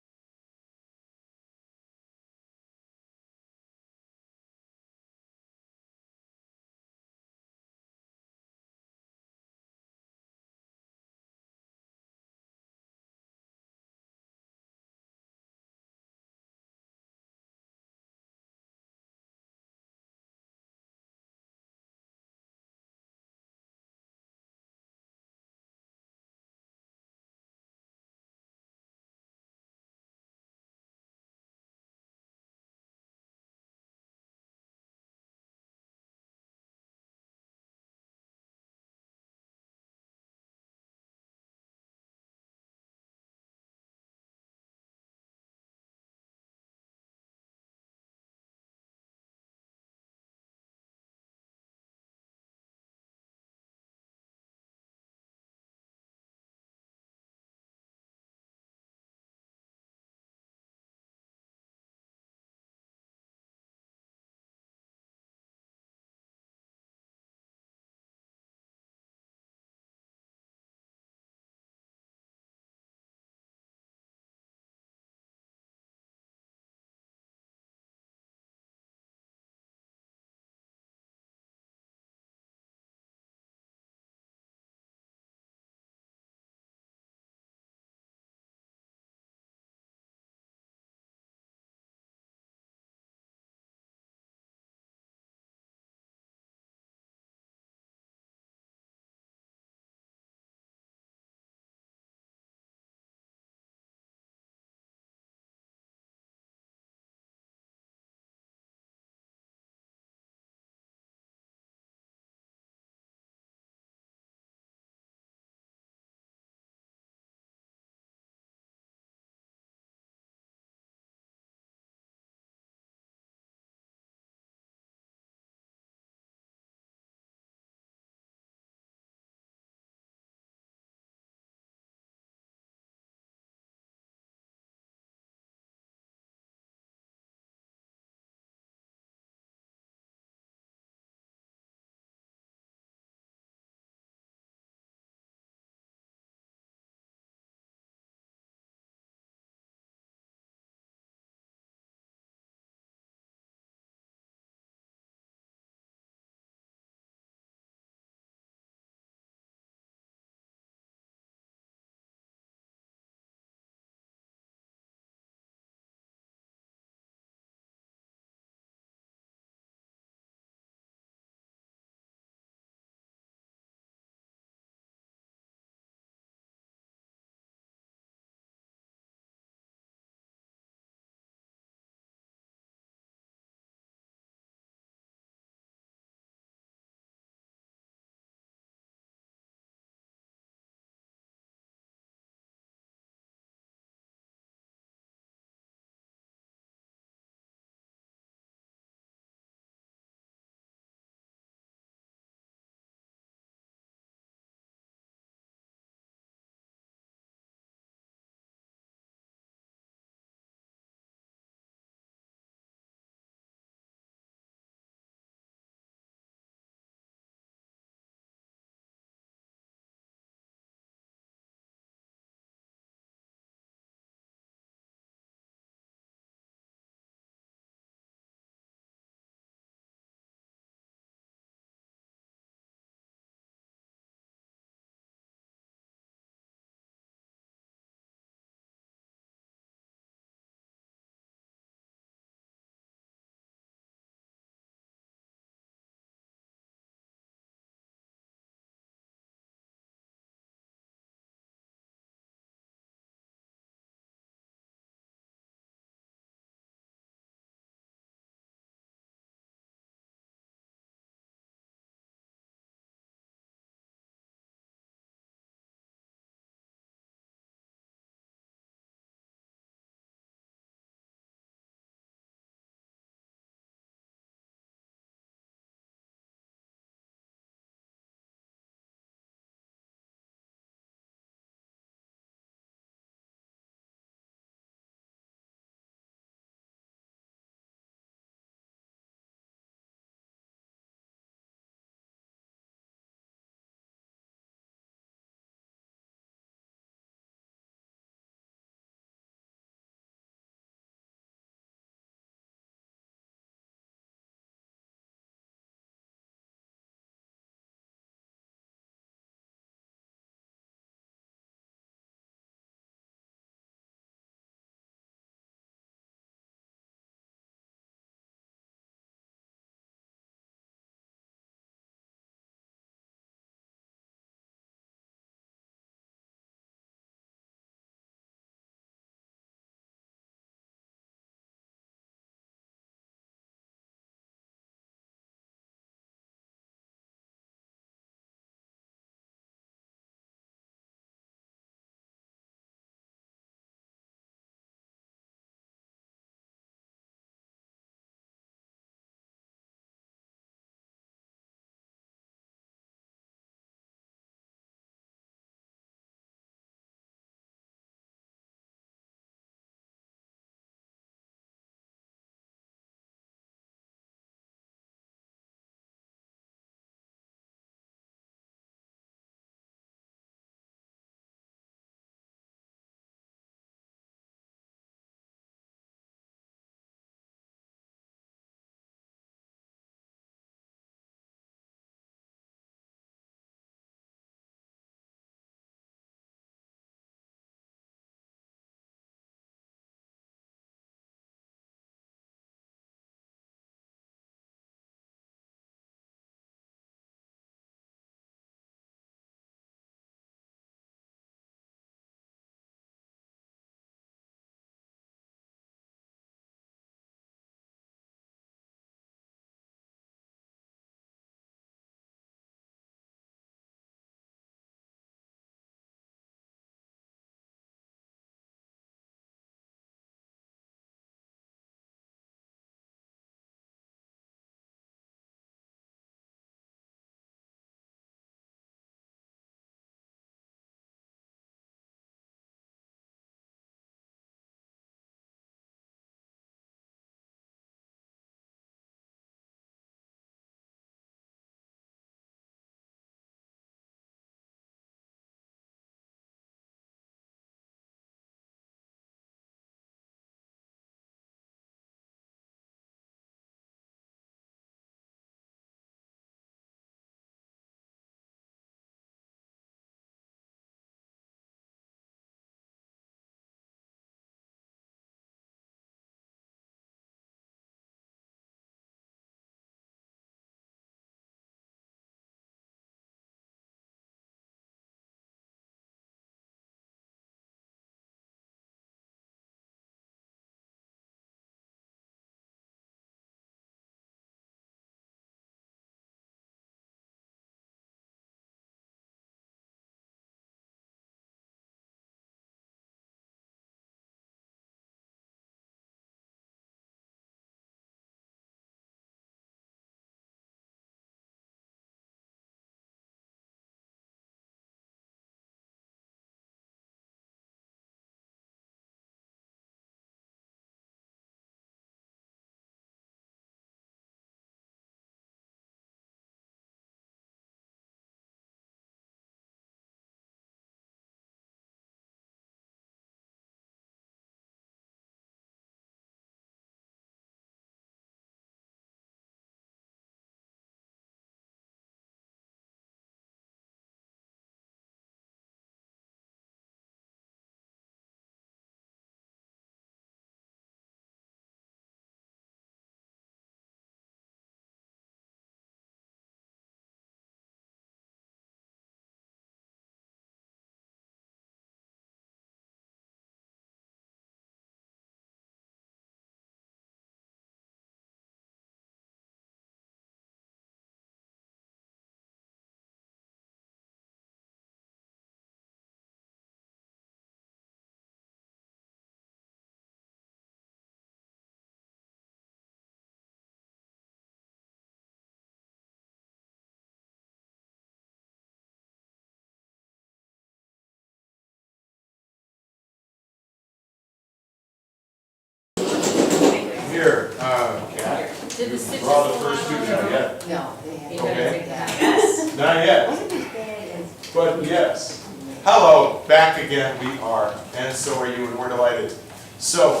Did the stitches Well, the go first two, on? not yet. No, they You haven't. gotta take that. Not yet, Wasn't as bad as. but yes. Hello, back again we are, and so are you, and we're delighted. So,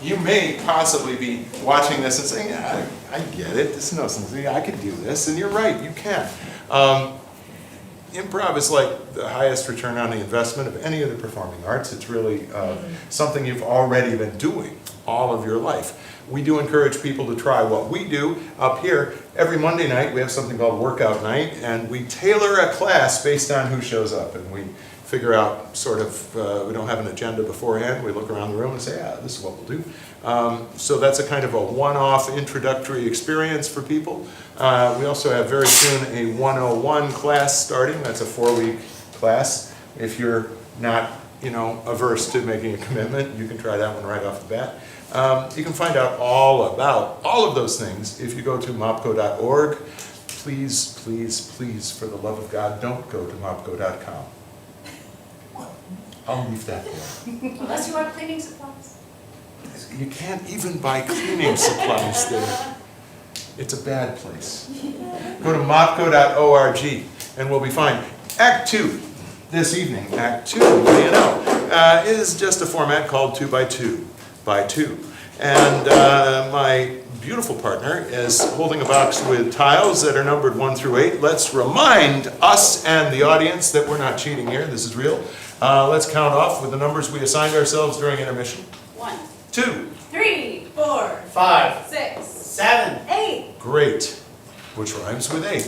you may possibly be watching this and saying, yeah, I get it, this is no something, I could do this, and you're right, you can. Improv is like the highest return on the investment of any of the performing arts. It's really something you've already been doing all of your life. We do encourage people to try what we do up here. Every Monday night, we have something called Workout Night, and we tailor a class based on who shows up, and we figure out sort of, we don't have an agenda beforehand, we look around the room and say, yeah, this is what we'll do. So that's a kind of a one-off introductory experience for people. We also have very soon a 101 class starting, that's a 4-week class. If you're not, averse to making a commitment, you can try that one right off the bat. You can find out all about all of those things if you go to mopco.org. Please, please, please, for the love of God, don't go to mopco.com. I'll leave that there. Unless you want cleaning supplies. You can't even buy cleaning supplies there. It's a bad place. Go to mopco.org and we'll be fine. Act 2, this evening, Act 2, is just a format called 2 by 2 by 2. And my beautiful partner is holding a box with tiles that are numbered 1 through 8. Let's remind us and the audience that we're not cheating here, this is real. Let's count off with the numbers we assigned ourselves during intermission. 1, 2. 3, 4, 5, 6, 7. 8. Great. Which rhymes with 8.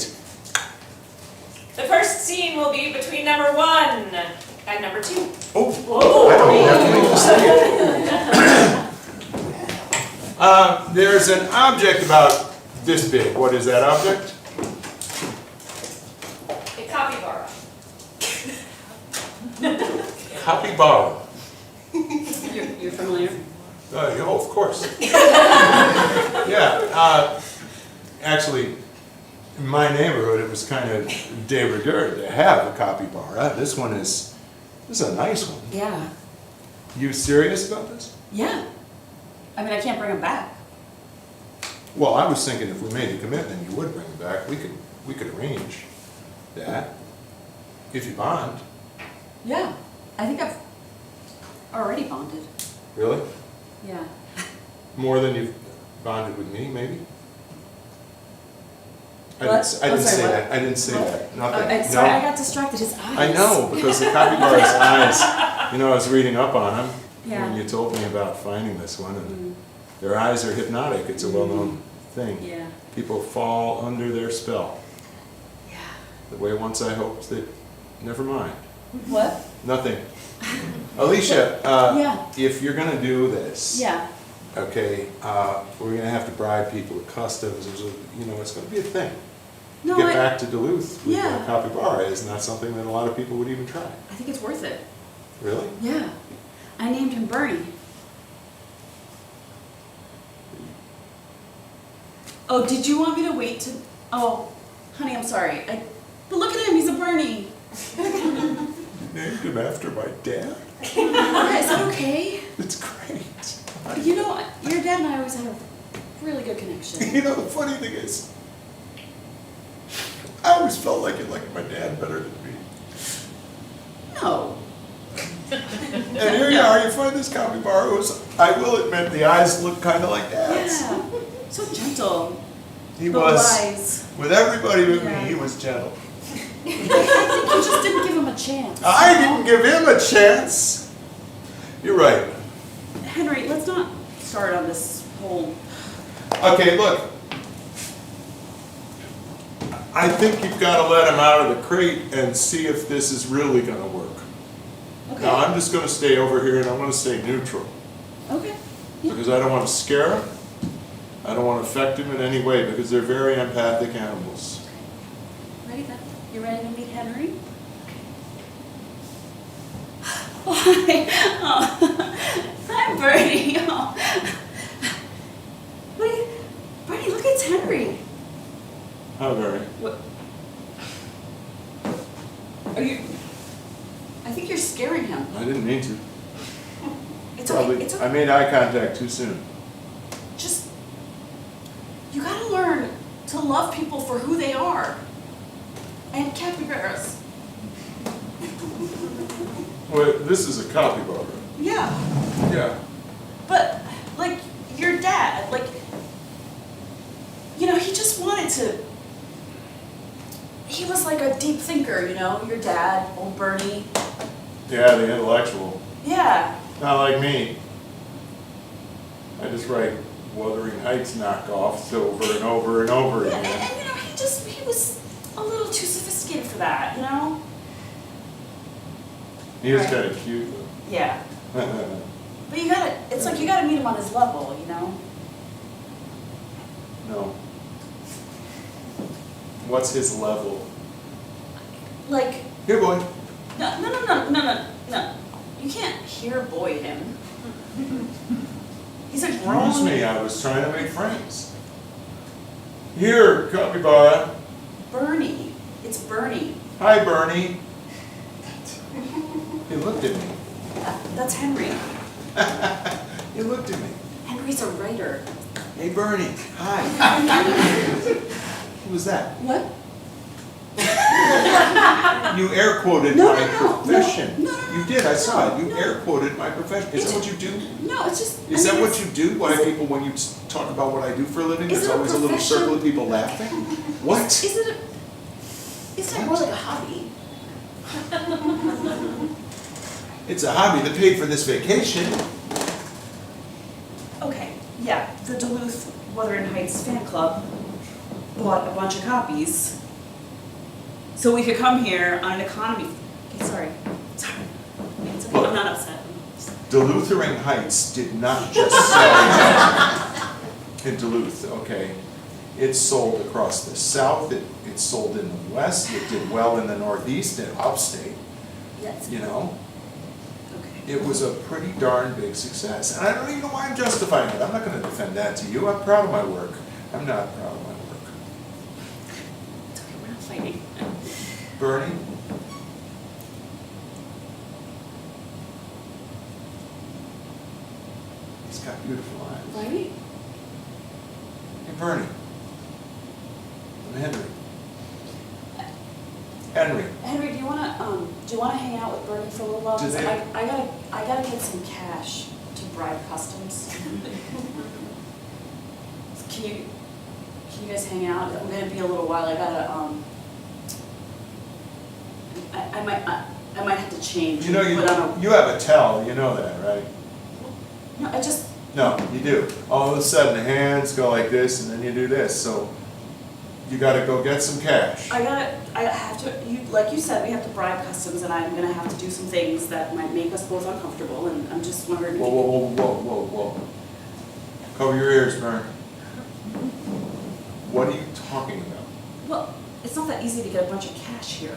The first scene will be between number 1 and number 2. Oh, I don't even have to make a mistake. There's an object about this big. What is that object? A capybara. Capybara. You're familiar? Oh, of course. Yeah. Actually, in my neighborhood, it was kind of de rigueur to have a capybara. This is a nice one. Yeah. You serious about this? Yeah. I mean, I can't bring him back. Well, I was thinking if we made a commitment, you would bring it back. We could arrange that if you bond. Yeah. I think I've already bonded. Really? Yeah. More than you've bonded with me, maybe? I What? didn't, Oh, sorry, say what? that. I didn't say that. Nothing. Sorry, I No. got distracted. His eyes. I know, because the capybara's eyes, I was reading up on them Yeah. when you told me about finding this one, and their eyes are hypnotic. It's a well-known thing. Yeah. People fall under their spell. Yeah. The way once I hoped that, never mind. What? Nothing. Alicia, Yeah. if you're gonna do this, Yeah. okay, we're gonna have to bribe people with customs, it's gonna be a thing. No, Get back to Duluth with Yeah. a capybara is not something that a lot of people would even try. I think it's worth it. Really? Yeah. I named him Bernie. Oh, did you want me to wait to? Oh, honey, I'm sorry. But look at him. He's a Bernie. Named him after my dad? Yeah, is that okay? It's great. Your dad and I always had a really good connection. The funny thing is, I always felt like you liked my dad better than me. No. And here you are, you find this capybara who's, I will admit, the eyes look kind of like dad's. Yeah. So gentle. He but was, wise. with everybody with Yeah. me, he was gentle. I think you just didn't give him a chance. I didn't give him a chance. You're right. Henry, let's not start on this whole. Okay, look. I think you've got to let him out of the crate and see if this is really going to work. Okay. Now, I'm just going to stay over here and I'm going to stay neutral. Okay. Yeah. Because I don't want to scare him. I don't want to affect him in any way because they're very empathic animals. Ready then? You ready to meet Henry? Oh, hi. Oh. Hi, Bernie. Oh. Bernie, look, it's Henry. How very? What? Are you? I think you're scaring him. I didn't mean to. It's Probably. okay. It's okay. I made eye contact too soon. Just. to love people for who they are. And capybaras. Wait, this is a capybara. Yeah. Yeah. But, like, your dad, like, you know, he just wanted to, he was like a deep thinker, you know, your dad, old Bernie. Yeah, the intellectual. Yeah. Not like me. I just write Wuthering Heights knockoffs over and over and over And, again. you know, he was a little too sophisticated for that, you know? He is Right. kind of cute Yeah. though. But you gotta, it's like you gotta meet him on his level, you know? No. What's his level? Like, Here, boy. no. You can't hear boy him. He's a grown. Excuse me, I was trying to make friends. Here, capybara. Bernie. It's Bernie. Hi, Bernie. He looked at me. That's Henry. He looked at me. Henry's a writer. Hey, Bernie. Hi. Who was that? What? You air quoted No, my no, no, profession. no, no, You did, I saw it. You no. air quoted my profession. Is that what you do? No, it's just. Is I that mean, what you do? Why people, when you talk about what I do for a living, Is there's it a always a little profession? circle of people laughing? What? Isn't it more like a hobby? It's a hobby that paid for this vacation. Okay, yeah, the Duluth Wuthering Heights fan club bought a bunch of copies so we could come here on an economy. Okay, sorry. It's okay. I'm not upset. Duluthering Heights did not just sell in Duluth, okay? It sold across the south, it sold in the west, it did well in the northeast and upstate, Yes. you know? Okay. It was a pretty darn big success. And I don't even know why I'm justifying it. I'm not gonna defend that to you. I'm proud of my work. I'm not proud of my work. It's okay, we're not fighting. Bernie? He's got beautiful eyes. Right? Hey, Bernie. I'm Henry. Henry. Henry, do you wanna hang out with Bernie for a little while? Do 'Cause they- I gotta get some cash to bribe customs. Can you guys hang out? I'm gonna be a little while. I gotta, I might have to change. You know, but I don't- you have a tell, you know that, right? No, I just, No, you do. All of a sudden, the hands go like this, and then you do this, so you gotta go get some cash. I have to, like you said, we have to bribe customs and I'm gonna have to do some things that might make us both uncomfortable and I'm just wondering. if Whoa, you whoa, whoa, whoa, whoa, whoa. Cover your ears, Vern. What are you talking about? Well, it's not that easy to get a bunch of cash here.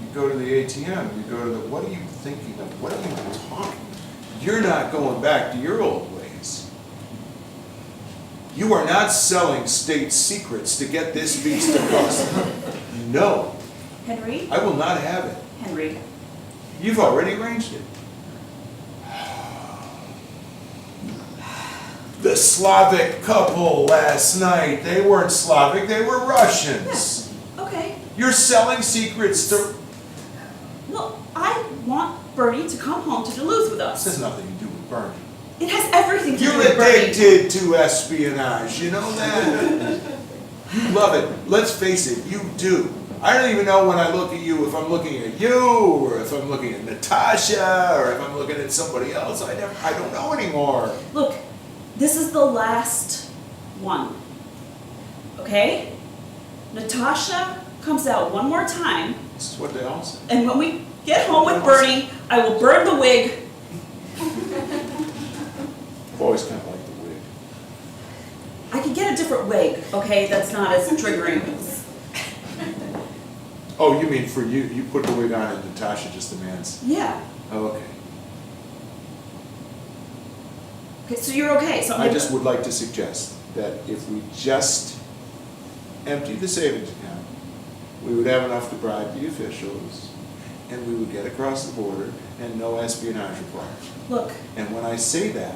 You go to the ATM, you go to the, what are you thinking of? What are you talking? You're not going back to your old ways. You are not selling state secrets to get this beast across. No, Henry? I will not have it. Henry, You've already arranged it. The Slavic couple last night, they weren't Slavic, they were Russians. okay. You're selling secrets to... Well, I want Bernie to come home to Duluth with This has us. nothing to do with Bernie. It has everything to do You're with Bernie. addicted to espionage, you know that? You love it. Let's face it, you do. I don't even know when I look at you if I'm looking at you, or if I'm looking at Natasha, or if I'm looking at somebody else. I don't know anymore. Look, this is the last one. Okay? Natasha comes out one more time, This is what they all say. and when we get home with Bernie, I will burn the wig. I've always kind of liked the wig. I could get a different wig, okay, that's not as triggering. Oh, you mean for you? You put the wig on and Natasha just demands. Yeah. Oh, okay. Okay, so you're okay. So I just would like to suggest that if we just empty the savings account, we would have enough to bribe the officials, and we would get across the border, and no espionage required. look, And when I say that,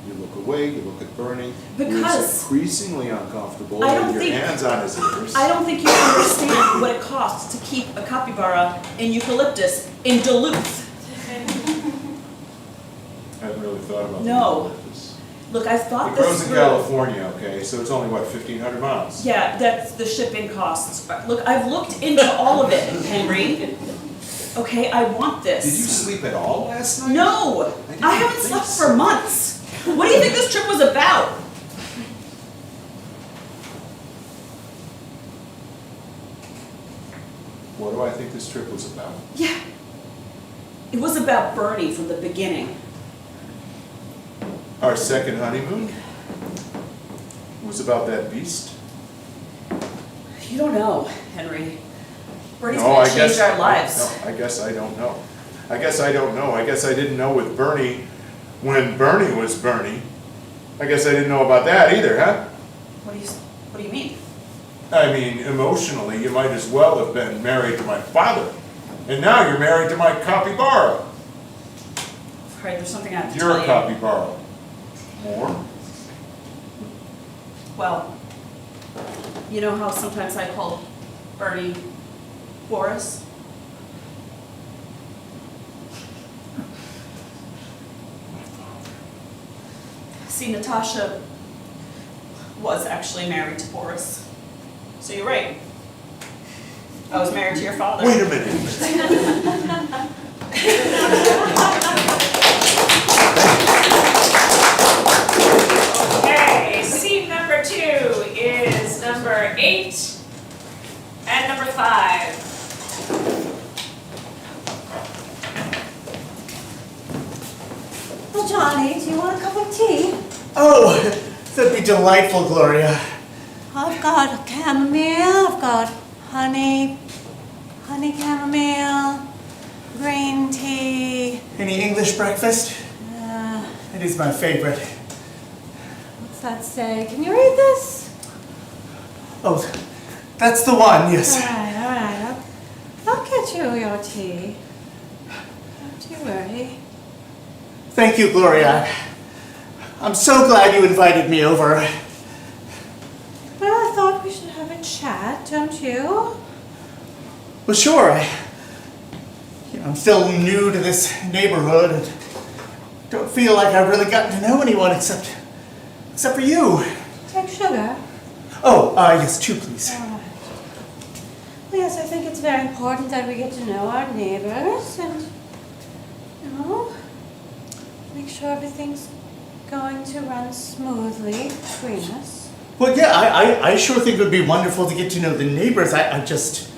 You look away, you look at Bernie. Because- He's increasingly uncomfortable I don't with your think- hands on his ears. I don't think you understand what it costs to keep a capybara in eucalyptus in Duluth. I haven't really thought about No. that. Look, I've thought It this grows in through. California, okay, so it's only, what, 1,500 miles? Yeah, that's the shipping costs. Look, I've looked into all of it, Henry. Okay, I want this. Did you sleep at all last night? No, didn't I haven't think slept so. for months. What do you think this trip was about? What do I think this trip was about? Yeah. It was about Bernie from the beginning. Our second honeymoon? It was about that beast? You don't know, Henry. Bernie's No, gonna I change guess- our lives. No, I guess I don't know. I guess I don't know. I guess I didn't know with Bernie when Bernie was Bernie. I guess I didn't know about that either, huh? What do you mean? I mean, emotionally, you might as well have been married to my father. And now you're married to my capybara. All right, there's something I have to You're tell a you. capybara. More? Well, you know how sometimes I call Bernie Boris? See, Natasha was actually married to Boris. So you're right. I was married to your father. Wait a minute. Okay, scene number 2 is number 8 and number 5. Well, Johnny, do you want a cup of tea? Oh, that'd be delightful, Gloria. I've got chamomile, I've got honey chamomile, green tea. Any English breakfast? It is my favorite. What's that say? Can you read this? Oh, that's the one, yes. All right. I'll get you your tea. Don't you worry. Thank you, Gloria. I'm so glad you invited me over. Well, I thought we should have a chat, don't you? Well, sure. I'm still new to this neighborhood and don't feel like I've really gotten to know anyone except for you. Take sugar. Oh, yes, 2, please. All right. Well, yes, I think it's very important that we get to know our neighbors and, make sure everything's going to run smoothly between us. Well, yeah, I sure think it would be wonderful to get to know the neighbors. I just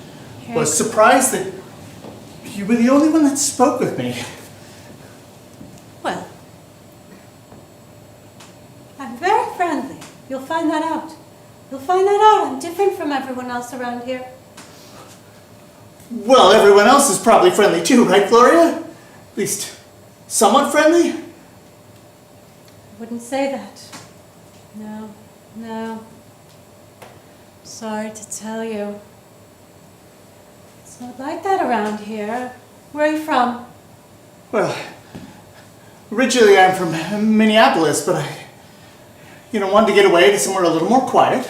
was surprised that you were the only one that spoke with me. Well, I'm very friendly. You'll find that out. I'm different from everyone else around here. Well, everyone else is probably friendly too, right, Gloria? At least somewhat friendly? I wouldn't say that. No. Sorry to tell you. It's not like that around here. Where are you from? Well, originally I'm from Minneapolis, but I wanted to get away to somewhere a little more quiet.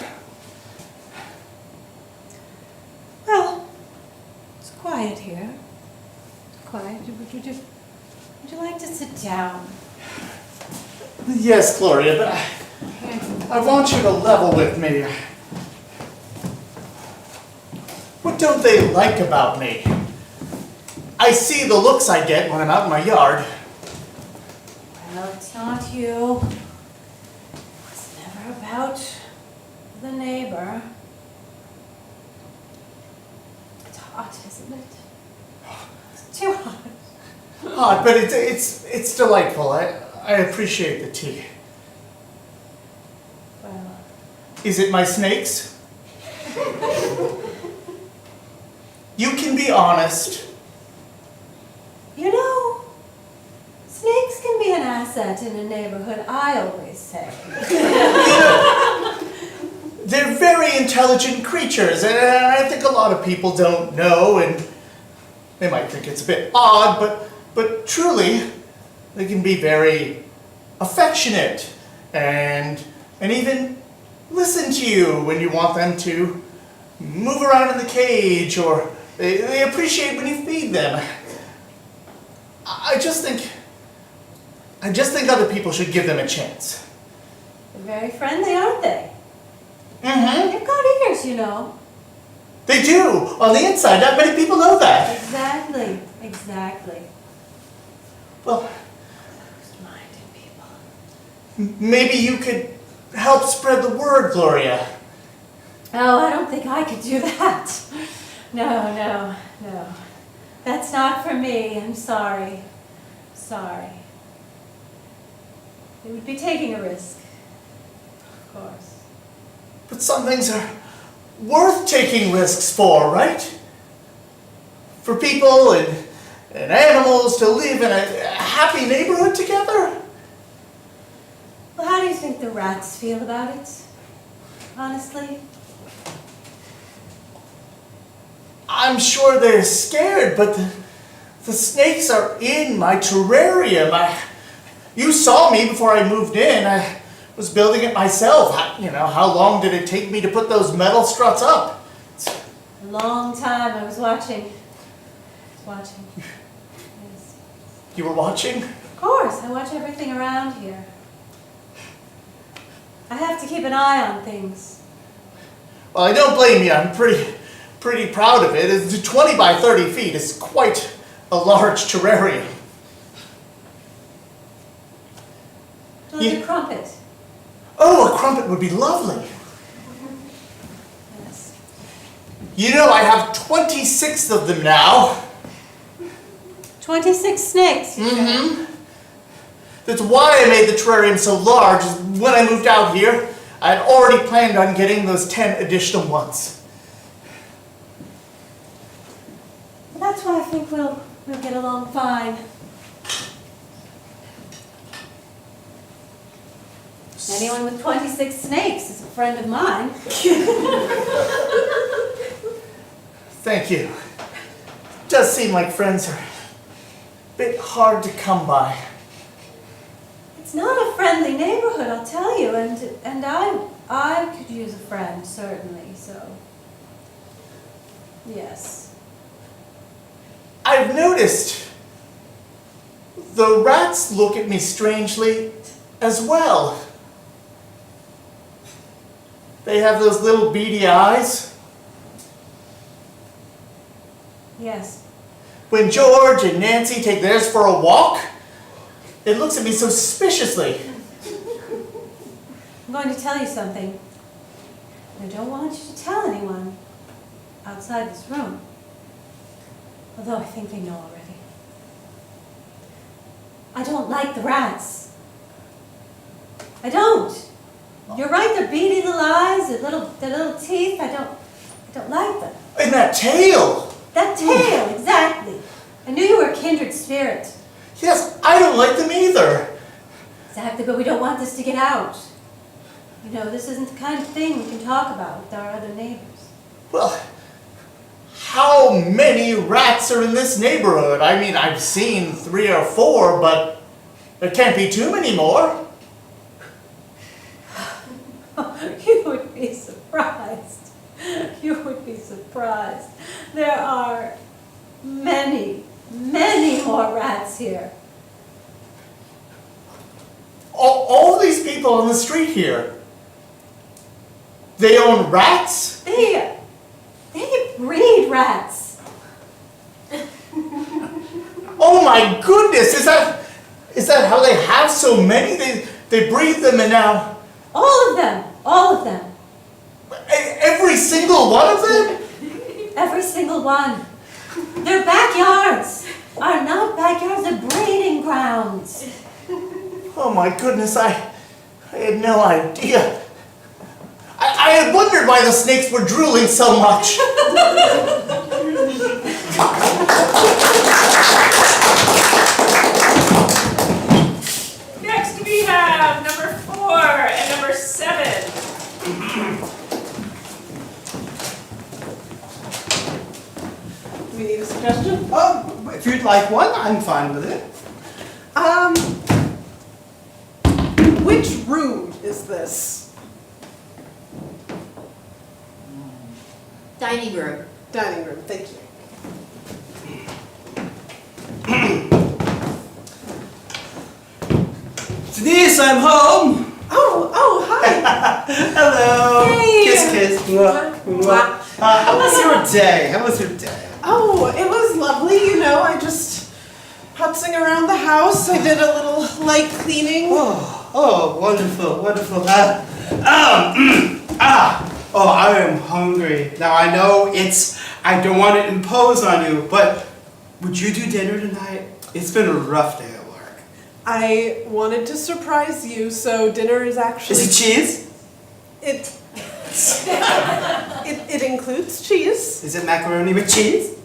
Well, it's quiet here. It's quiet. Would you like to sit down? Yes, Gloria, but I want you to level with me. What don't they like about me? I see the looks I get when I'm out in my yard. Well, it's not you. It's never about the neighbor. It's hot, isn't it? It's too hot. Hot, but it's delightful. I appreciate the tea. Well, Is it my snakes? You can be honest. snakes can be an asset in a neighborhood, I always say. They're very intelligent creatures, and I think a lot of people don't know, and they might think it's a bit odd, but truly, they can be very affectionate and even listen to you when you want them to move around in the cage, or they appreciate when you feed them. I just think other people should give them a chance. They're very friendly, aren't they? Mm-hmm. They've got ears, you know. They do, on the inside. Not many people know that. Exactly, exactly. Well, Closed-minded people. maybe you could help spread the word, Gloria. Oh, I don't think I could do that. No. That's not for me. I'm sorry. Sorry. It would be taking a risk. Of course. But some things are worth taking risks for, right? For people and animals to live in a happy neighborhood together. Well, how do you think the rats feel about it? Honestly? I'm sure they're scared, but the snakes are in my terrarium. You saw me before I moved in. I was building it myself. How long did it take me to put those metal struts up? A long time. I was watching. Yes. You were watching? Of course. I watch everything around here. I have to keep an eye on things. Well, I don't blame you. I'm pretty proud of it. It's 20 by 30 feet. It's quite a large terrarium. Like a crumpet. Oh, a crumpet would be lovely. Yes. I have 26 of them now. 26 snakes. Mm-hmm. That's why I made the terrarium so large. When I moved out here, I had already planned on getting those 10 additional ones. That's why I think we'll get along fine. Anyone with 26 snakes is a friend of mine. Thank you. It does seem like friends are a bit hard to come by. It's not a friendly neighborhood, I'll tell you, and I could use a friend, certainly, so yes. I've noticed the rats look at me strangely as well. They have those little beady eyes. Yes. When George and Nancy take theirs for a walk, it looks at me so suspiciously. I'm going to tell you something. I don't want you to tell anyone outside this room. Although I think they know already. I don't like the rats. I don't. You're right, they're beady little eyes, their little teeth. I don't like them. And that tail! That tail, exactly. I knew you were a kindred spirit. Yes, I don't like them either. Exactly, but we don't want this to get out. This isn't the kind of thing we can talk about with our other neighbors. Well, how many rats are in this neighborhood? I mean, I've seen 3 or 4, but there can't be too many more. You would be surprised. You would be surprised. There are many, many more rats here. All these people on the street here, they own rats? They breed rats. Oh my goodness, is that how they have so many? They breed them and now... All of them. Every single one of them? Every single one. Their backyards are not backyards, they're breeding grounds. Oh my goodness, I had no idea. I had wondered why the snakes were drooling so much. Next we have number 4 and number 7. Do we need a suggestion? If you'd like one, I'm fine with it. is this? Dining room. Dining room, thank you. Denise, I'm home. Oh, hi. Hello. Hey. Kiss, kiss. Mwah, mwah. How was your day? How was your day? Oh, it was lovely, you know, I just putzing around the house. I did a little light cleaning. Oh, wonderful, wonderful. I am hungry. Now I know I don't want to impose on you, but would you do dinner tonight? It's been a rough day at work. I wanted to surprise you, so dinner is actually... Is it cheese? It includes cheese. Is it macaroni with cheese?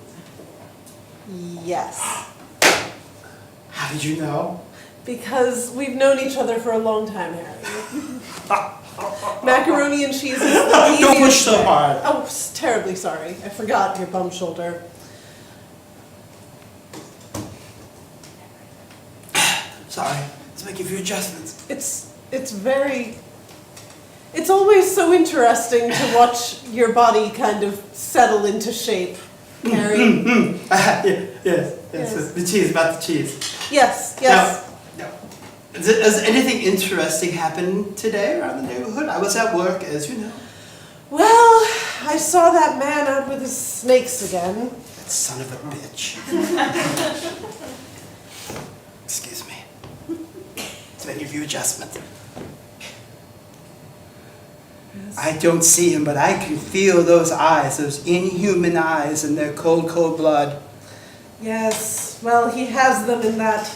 Yes. How did you know? Because we've known each other for a long time, Harry. Macaroni and cheese is the easiest Don't push so way. hard. Oh, terribly sorry. I forgot your bum shoulder. Sorry, let's make a few adjustments. It's always so interesting to watch your body kind of settle into shape, Harry. Yes. The cheese, about the cheese. Yes. Now, has anything interesting happened today around the neighborhood? I was at work, as you know. Well, I saw that man out with his snakes again. That son of a bitch. Excuse me. Let's make a few adjustments. I don't see him, but I can feel those eyes, those inhuman eyes in their cold, cold blood. Yes, well, he has them in that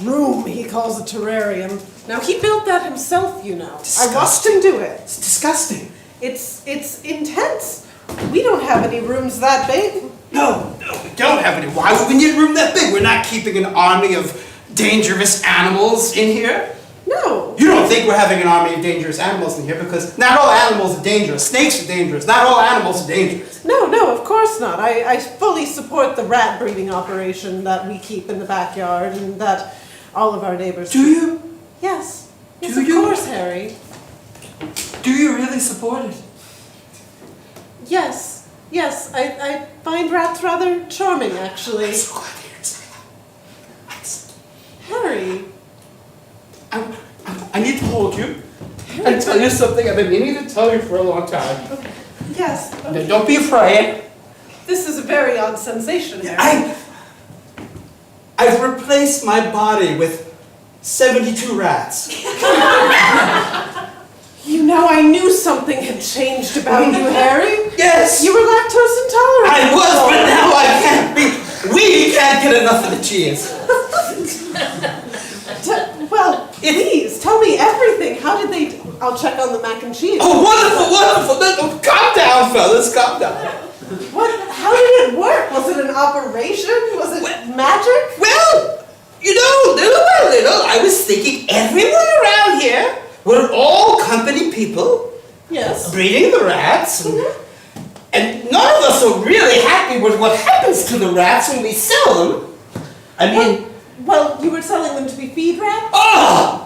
room he calls a terrarium. Now, he built that himself, you know. Disgusting. I watched him do it. It's disgusting. It's intense. We don't have any rooms that big. No, we don't have any. Why would we need a room that big? We're not keeping an army of dangerous animals in here. No. You don't think we're having an army of dangerous animals in here because not all animals are dangerous. Snakes are dangerous. Not all animals are dangerous. No, of course not. I fully support the rat breeding operation that we keep in the backyard and that all of our neighbors Do you? Yes. Yes, Do of you? course, Harry. Do you really support it? Yes. I find rats rather charming, actually. I'm so glad to hear you say that. Harry. I need to hold you and tell you something I've been meaning to tell you for a long time. Okay. Yes. Now, don't be afraid. This is a very odd sensation, Harry. I've replaced my body with 72 rats. You know, I knew something had changed about you, Harry. Yes. You were lactose intolerant. I was, but now I can't be. We can't get enough of the cheese. Well, please, tell me everything. How did they... I'll check on the mac and cheese. Oh, wonderful. Calm down, fellas, calm down. What? How did it work? Was it an operation? Was it magic? Well, you know, little by little, I was thinking everyone around here were all company people. Yes. Breeding the rats. And none of us are really happy with what happens to the rats when we sell them. I mean... Well, you were selling them to be feed rats? Oh,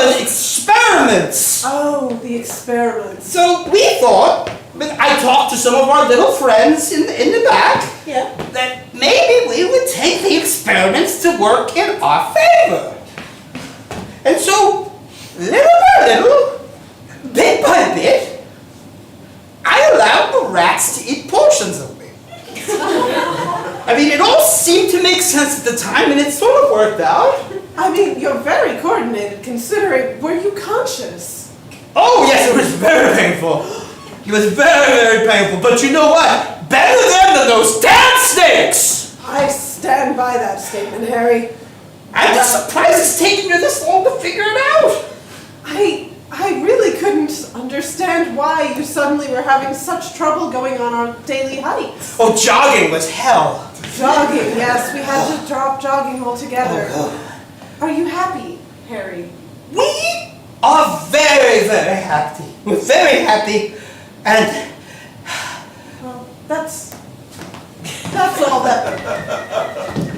and experiments. Oh, the experiments. So we thought, I talked to some of our little friends in the back, Yeah. that maybe we would take the experiments to work in our favor. And so, little by little, bit by bit, I allowed the rats to eat portions of me. I mean, it all seemed to make sense at the time, and it sort of worked out. I mean, you're very coordinated considering, were you conscious? Oh, yes, it was very painful. It was very, very painful. But you know what? Better than those damn snakes! I stand by that statement, Harry. I'm just surprised it's taken you this long to figure it out. I really couldn't understand why you suddenly were having such trouble going on our daily hikes. Oh, jogging was hell. Jogging, yes, we had to drop jogging altogether. Are you happy, Harry? We are very, very happy. We're very happy. And Well, that's all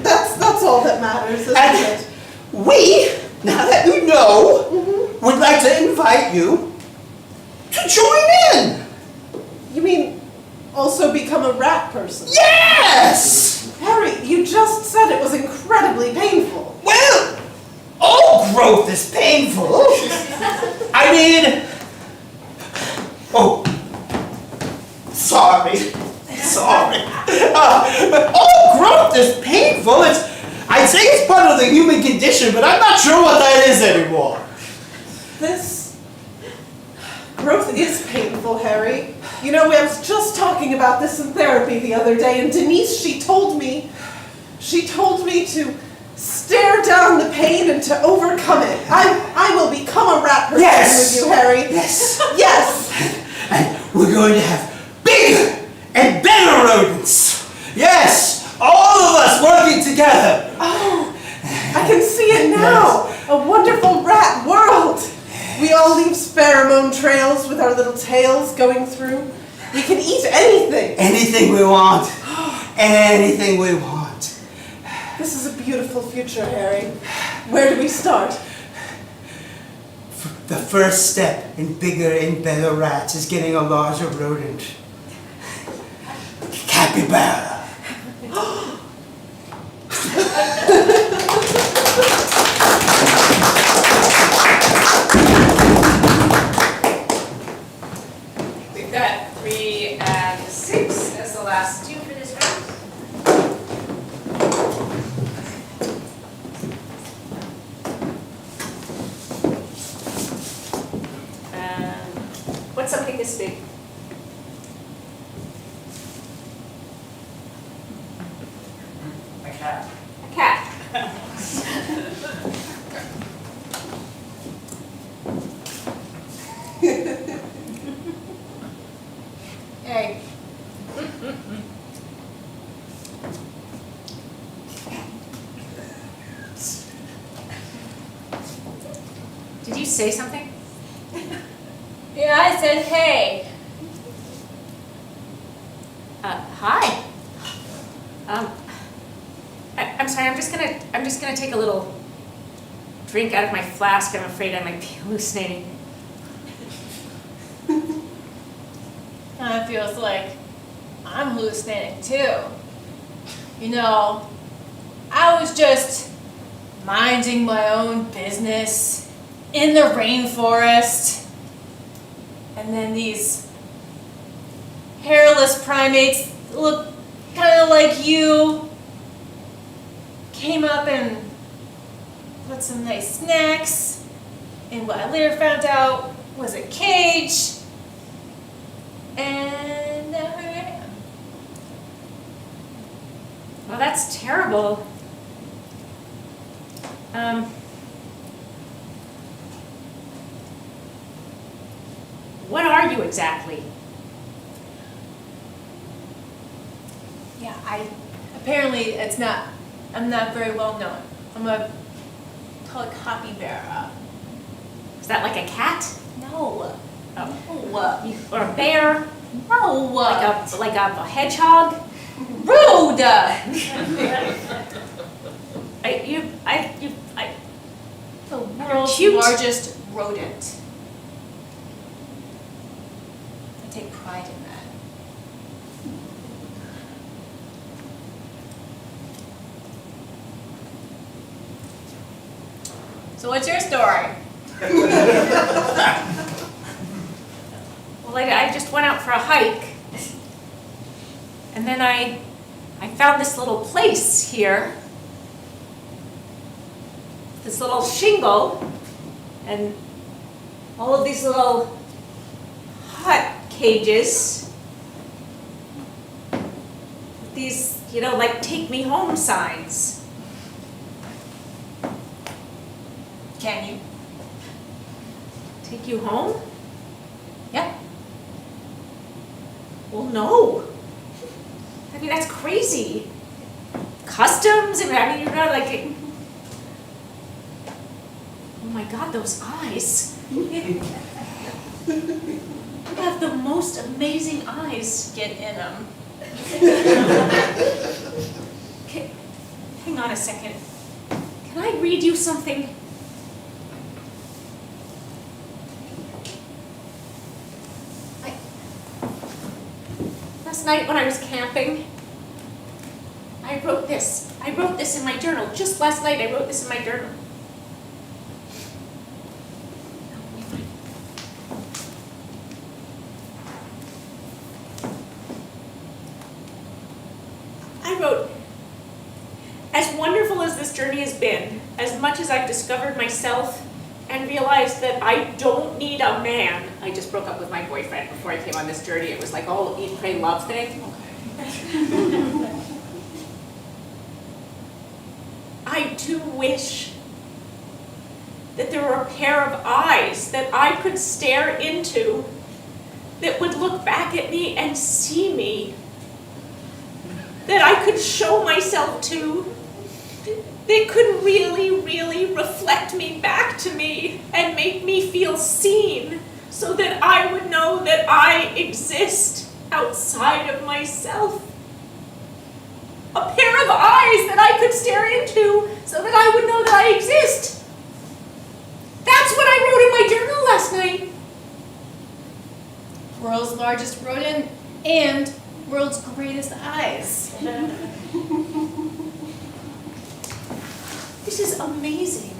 that's all that matters, isn't And it? we, now that you know, would like to invite you to join in. You mean also become a rat person? Yes! Harry, you just said it was incredibly painful. Well, all growth is painful. I mean, oh, sorry. But all growth is painful. I'd say it's part of the human condition, but I'm not sure what that is anymore. This growth is painful, Harry. You know, I was just talking about this in therapy the other day, and Denise, she told me to stare down the pain and to overcome it. I will become a rat person Yes. with you, Harry. Yes. Yes. And we're going to have bigger and better rodents. Yes, all of us working together. Oh, I can see it now. A wonderful rat world. We all leave pheromone trails with our little tails going through. We can eat anything. Anything we want. Anything we want. This is a beautiful future, Harry. Where do we start? The first step in bigger and better rats is getting a larger rodent. Capybara. We've got 3 and 6 as the last 2 for this round. What's something this big? A cat. A cat. Hey. Did you say something? Yeah, I said hey. Hi. I'm sorry. I'm just gonna take a little drink out of my flask. I'm afraid I might be hallucinating. Kind of feels like I'm hallucinating too. You know, I was just minding my own business in the rainforest, and then these hairless primates that look kind of like you came up and put some nice snacks in what I later found out was a cage. And now here I am. Well, that's terrible. What are you exactly? Yeah, apparently I'm not very well known. I'm called a capybara. Is that like a cat? No. Oh. Or a bear? No. Like a hedgehog? Rude! The world's cute. largest rodent. I take pride in that. So what's your story? Well, I just went out for a hike, and then I found this little place here, this little shingle, and all of these little hut cages with these, like take me home signs. Can you? Take you home? Yeah. Well, no. I mean, that's crazy. Customs, I mean, like, oh my God, those eyes. You have the most amazing eyes. Get in them. Hang on a second. Can I read you something? Last night when I was camping, I wrote this. I wrote this in my journal. Just last night I wrote this in my journal. I wrote, as wonderful as this journey has been, as much as I've discovered myself and realized that I don't need a man. I just broke up with my boyfriend before I came on this journey. It was like all eat, pray, love thing. I do wish that there were a pair of eyes that I could stare into that would look back at me and see me, that I could show myself to, that could really, really reflect me back to me and make me feel seen, so that I would know that I exist outside of myself. A pair of eyes that I could stare into so that I would know that I exist. That's what I wrote in my journal last night. World's largest rodent and world's greatest eyes. This is amazing.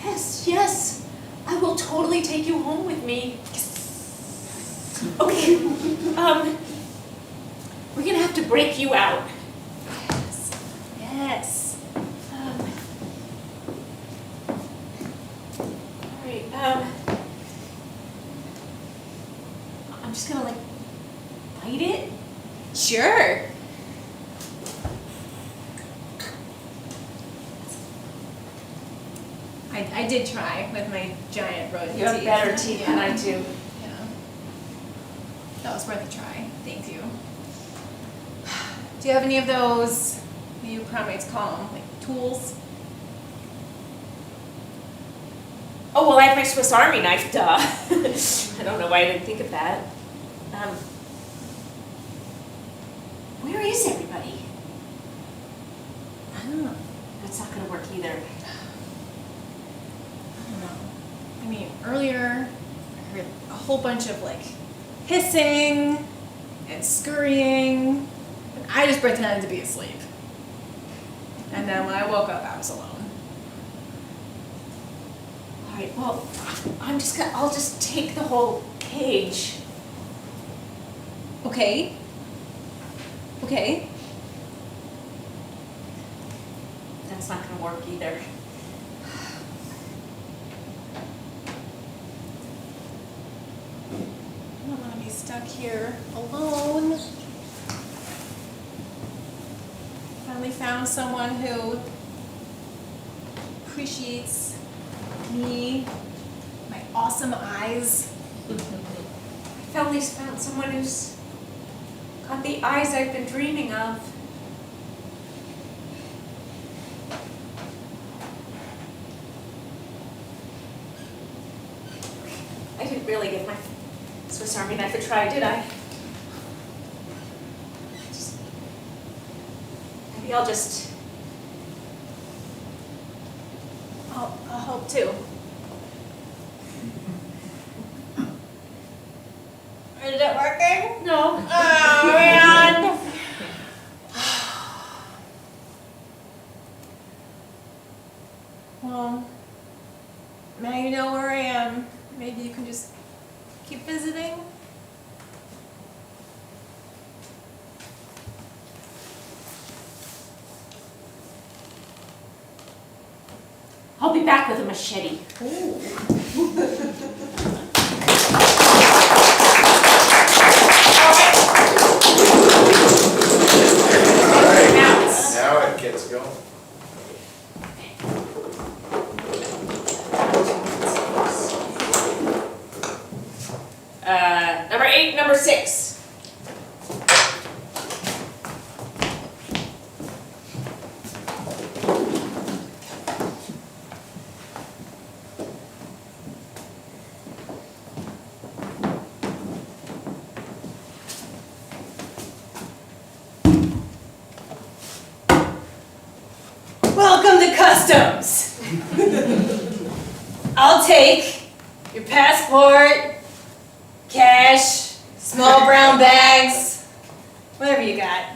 Yes, yes. I will totally take you home with me. Okay. We're gonna have to break you out. Yes. All right. I'm just gonna bite it. Sure. I did try with my giant rodent You have teeth. better teeth than I do. Yeah. That was worth a try. Thank you. Do you have any of those, what do you primates call them, tools? Oh, well, I have my Swiss Army knife, duh. I don't know why I didn't think of that. Where is everybody? I don't know. That's not gonna work either. I don't know. I mean, earlier I heard a whole bunch of hissing and scurrying. And I just pretended to be asleep. And then when I woke up, I was alone. All right, well, I'll just take the whole cage. Okay. Okay. That's not gonna work either. I don't want to be stuck here alone. Finally found someone who appreciates me, my awesome eyes. I finally found someone who's got the eyes I've been dreaming of. I didn't really give my Swiss Army knife a try, did I? Maybe I'll help too. Is it working? No. Oh man! Well, now you know where I am. Maybe you can just keep visiting. I'll be back with a machete. Now it gets going. Number 8, number 6. Welcome to customs. I'll take your passport, cash, small brown bags, whatever you got.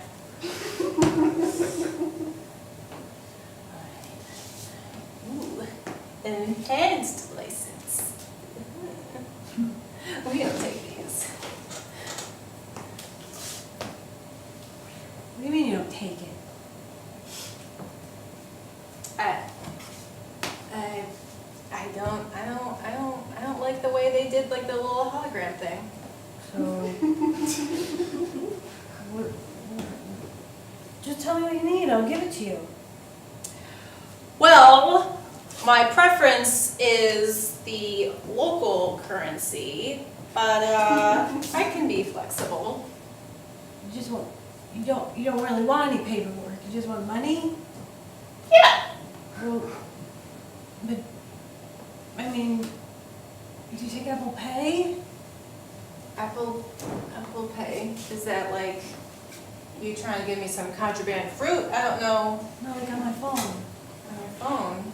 Ooh, an enhanced license. We don't take these. What do you mean you don't take it? I don't like the way they did like the little hologram thing. So, what, just tell me what you need, I'll give it to you. Well, my preference is the local currency, but I can be flexible. You just want, you don't really want any paperwork, you just want money? Yeah. Well, but, I mean, do you take Apple Pay? Apple Pay, is that like you trying to give me some contraband fruit? I don't know. No, like on my phone. On your phone.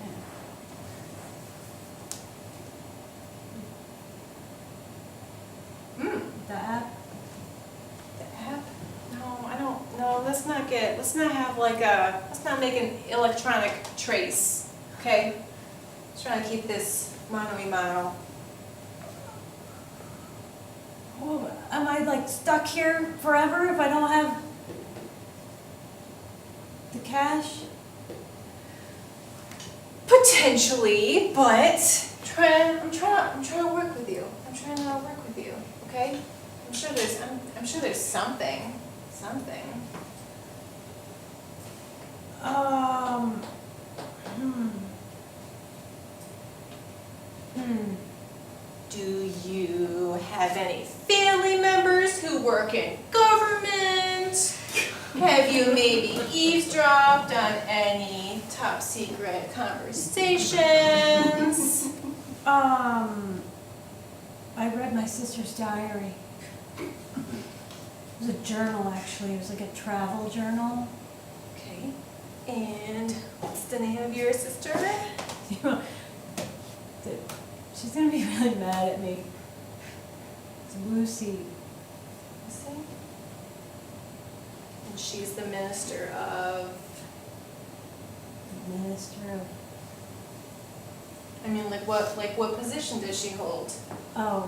The app? The app? No, I don't, no, let's not make an electronic trace, okay? Let's try to keep this mano-a-mano. Well, am I like stuck here forever if I don't have the cash? Potentially, but I'm trying to work with you. I'm trying to work with you, okay? I'm sure there's something. Do you have any family members who work in government? Have you maybe eavesdropped on any top secret conversations? I read my sister's diary. It was a journal, actually. It was like a travel journal. Okay. And what's the name of your sister? She's gonna be really mad at me. It's Lucy. Lucy? And she's the minister of... Minister of... I mean, like what position does she hold? Oh,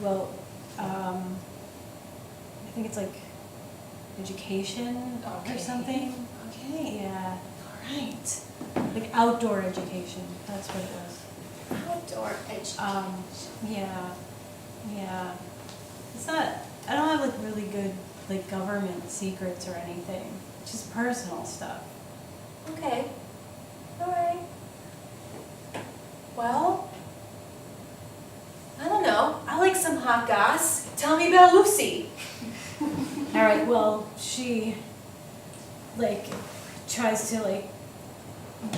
well, I think it's like education Okay. or something. Okay. Yeah, All right. like outdoor education. That's what it was. Outdoor education. Yeah. It's not. I don't have like really good like government secrets or anything. It's just personal stuff. Okay. All right. Well, I don't know. I like some hot goss. Tell me about Lucy. All right. Well, she like tries to like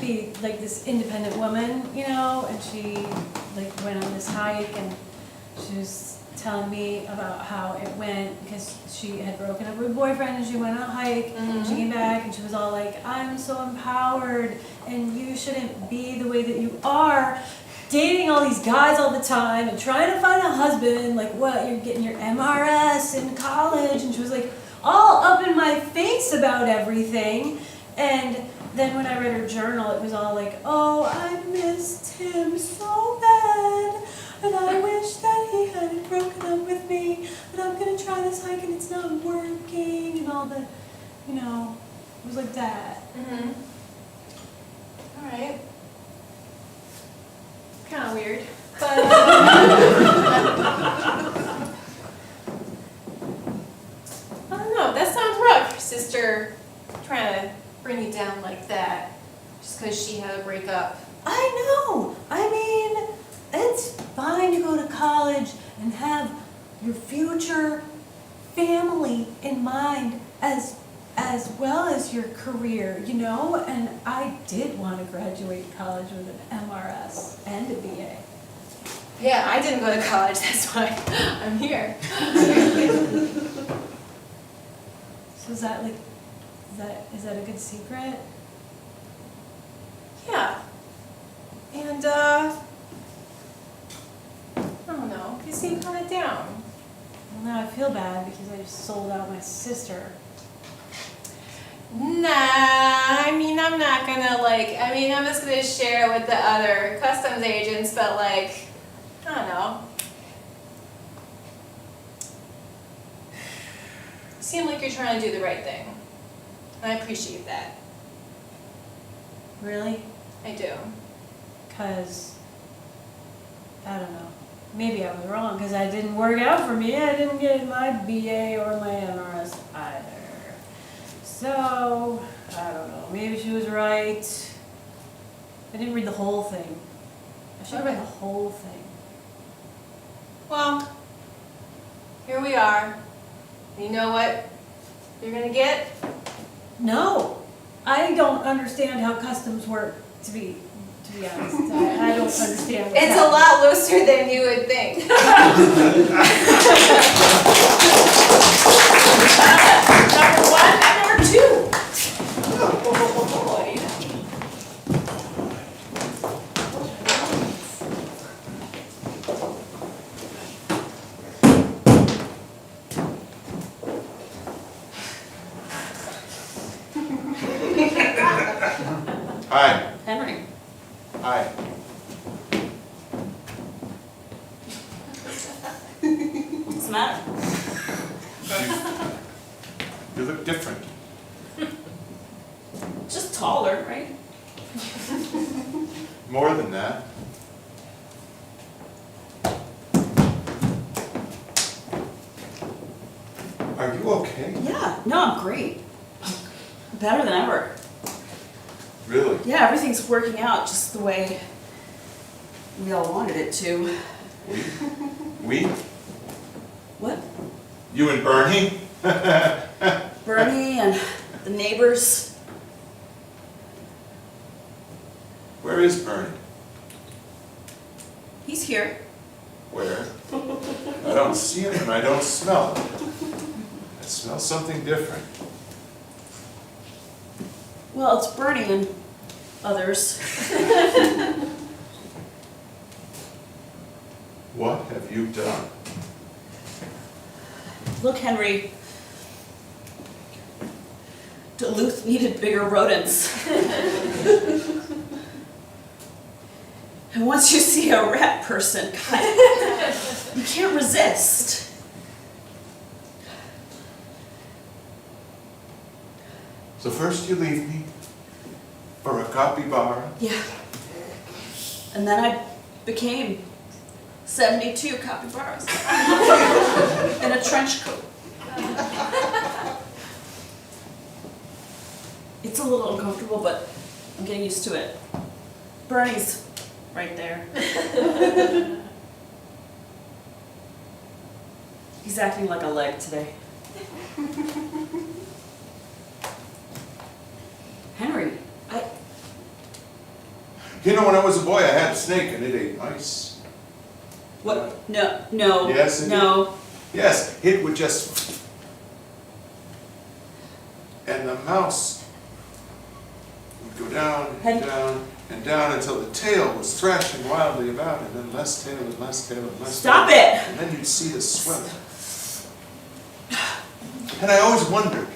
be like this independent woman, you know, and she like went on this hike and she was telling me about how it went because she had broken up with her boyfriend and she went on a hike and she came back and she was all like, I'm so empowered and you shouldn't be the way that you are, dating all these guys all the time and trying to find a husband, like what, you're getting your MRS in college, and she was like all up in my face about everything. And then when I read her journal, it was all like, oh, I missed him so bad, and I wish that he hadn't broken up with me, but I'm gonna try this hike and it's not working, and all the, you know, it was like that. All right. Kind of weird, but I don't know. That sounds rough, your sister trying to bring you down like that just because she had a breakup. I know, I mean, it's fine to go to college and have your future family in mind as well as your career, you know? And I did want to graduate college with an MRS and a BA. Yeah, I didn't go to college, that's why I'm here. So is that like, is that a good secret? Yeah. And Now I feel bad because I just sold out my sister. Nah, I mean, I'm not gonna I'm just gonna share it with the other customs agents, but I don't know. You seem like you're trying to do the right thing. And I appreciate that. Really? I do. Because, I don't know, maybe I was wrong because I didn't work out for me. I didn't get my BA or my MRS either. So, I don't know, maybe she was right. I didn't read the whole thing. I should have read the whole thing. Well, here we are. You know what you're gonna get? No, I don't understand how customs work, to be honest. I don't understand what's It's a happening. lot looser than you would think. Number one and number two. Hi. Henry, Hi. what's the matter? You look different. Just taller, right? More than that. Are you okay? Yeah, no, I'm great. Better than ever. Really? Yeah, everything's working out just the way we all wanted it to. We? What? You and Bernie? Bernie and the neighbors. Where is Bernie? He's here. Where? I don't see him and I don't smell him. I smell something different. Well, it's Bernie and others. What have you done? Look, Henry. Duluth needed bigger rodents. And once you see a rat person, God, you can't resist. So first you leave me for a capybara. Yeah. And then I became 72 capybaras in a trench coat. It's a little uncomfortable, but I'm getting used to it. Bernie's right there. He's acting like a leg today. Henry, You know, when I was a boy, I had a snake and it ate mice. what? No. Yes, it no. Yes, it would just... And the mouse would go down and down and down until the tail was thrashing wildly about, and then less tail and less tail and less Stop tail. it! And then you'd see the swelling. And I always wondered,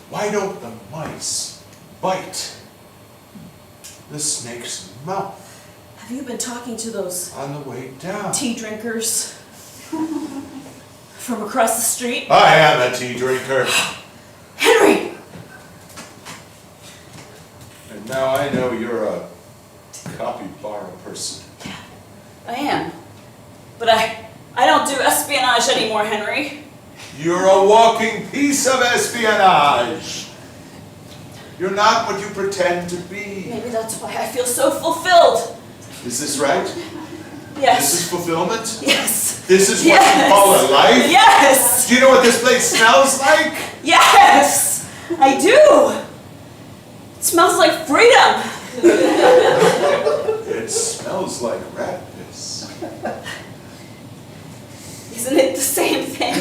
why don't the mice bite the snake's mouth Have you been talking to those on the way down? tea drinkers from across the street? I am a tea drinker. Henry! And now I know you're a capybara person. I am. But I don't do espionage anymore, Henry. You're a walking piece of espionage. You're not what you pretend to be. Maybe that's why I feel so fulfilled. Is this right? Yes. This is fulfillment? Yes. This is what Yes. you call a life? Yes. Do you know what this place smells like? Yes. I do. It smells like freedom. It smells like rat piss. Isn't it the same thing?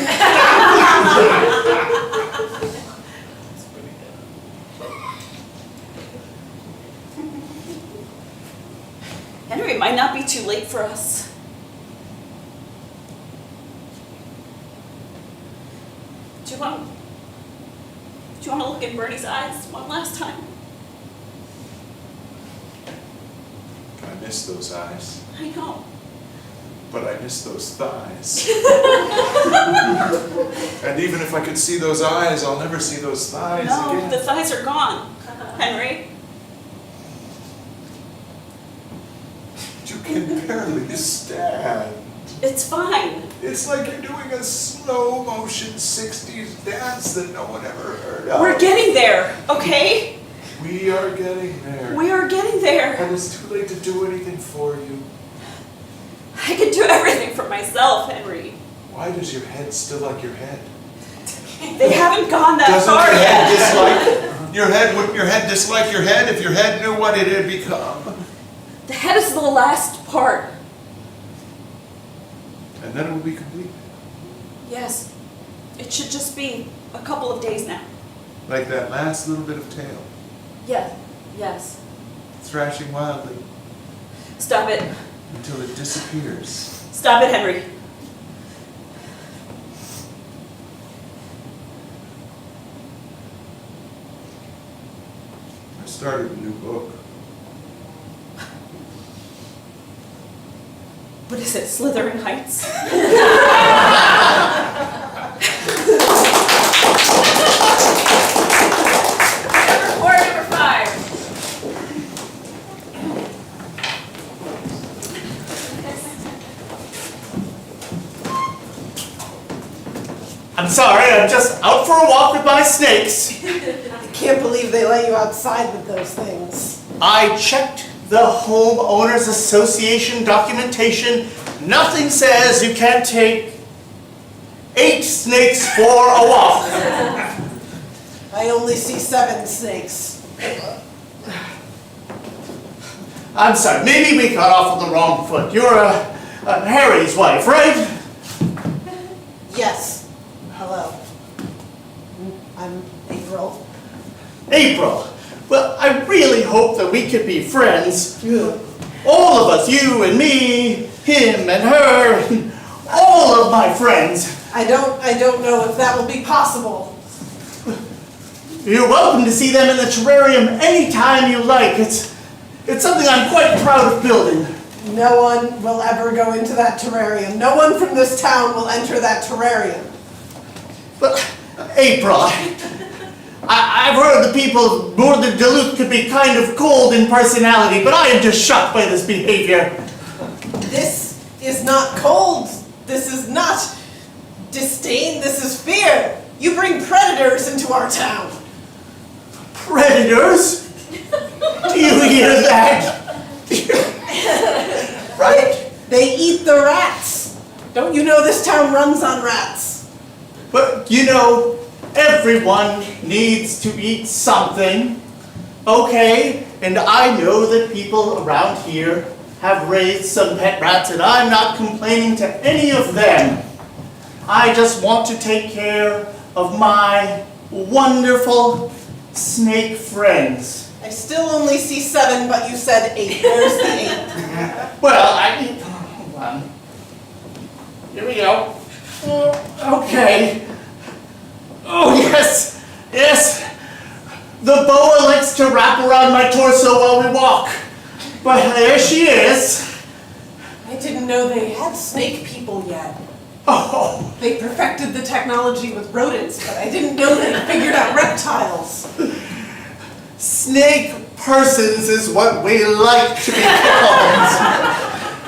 Henry, it might not be too late for us. look in Bernie's eyes one last time. I miss those eyes, I know. but I miss those thighs. And even if I could see those eyes, I'll never see those thighs No, again. the thighs are gone, Henry. You can barely stand. It's fine. It's like you're doing a slow motion 60s dance that no one ever heard of. We're getting there, okay? We are getting there. We are getting there. And it's too late to do anything for you. I can do everything for myself, Henry. Why does your head still like your head? They haven't gone that Doesn't far your head yet. dislike your head? Wouldn't your head dislike your head if your head knew what it had become? The head is the last part. And then it will be complete. Yes. It should just be a couple of days now. Like that last little bit of tail, Yes. Yes. thrashing wildly Stop it. until it disappears. Stop it, Henry. I started a new book. What is it, Slithering Heights? Report number 5. I'm sorry, I'm just out for a walk with my snakes. I can't believe they let you outside with those things. I checked the Homeowners Association documentation. Nothing says you can't take 8 snakes for a walk. I only see 7 snakes. I'm sorry, maybe we got off on the wrong foot. You're Harry's wife, right? Yes. Hello. I'm April. April. Well, I really hope that we could be friends. All of us, you and me, him and her, and all of my friends. I don't know if that will be possible. You're welcome to see them in the terrarium anytime you like. It's something I'm quite proud of building. No one will ever go into that terrarium. No one from this town will enter that terrarium. But, April, I've heard the people of Northern Duluth could be kind of cold in personality, but I am just shocked by this behavior. This is not cold. This is not disdain. This is fear. You bring predators into our town. Predators? Do you hear that? Right? They eat the rats. Don't you know this town runs on rats? But, you know, everyone needs to eat something, okay? And I know that people around here have raised some pet rats, and I'm not complaining to any of them. I just want to take care of my wonderful snake friends. I still only see 7, but you said 8. Where's the 8? Well, hold on. Here we go. Okay. Oh, yes, yes. The boa likes to wrap around my torso while we walk. But there she is. I didn't know they had snake people yet. Oh, They perfected the technology with rodents, but I didn't know they figured out reptiles. snake persons is what we like to be called.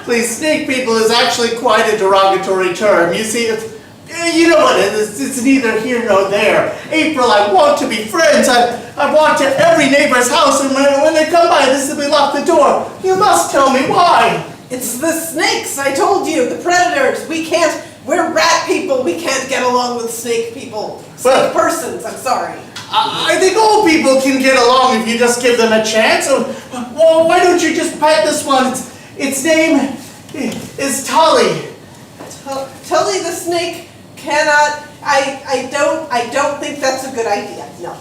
Please, snake people is actually quite a derogatory term. You see, you know what it is, it's neither here nor there. April, I want to be friends. I walk to every neighbor's house, and when they come by, they simply lock the door. You must tell me why. It's the snakes, I told you, the predators. We're rat people, we can't get along with snake people. Well- Snake persons, I'm sorry. I think all people can get along if you just give them a chance. Well, why don't you just pet this one? Its name is Tully. Tully the snake cannot, I don't think that's a good idea, no.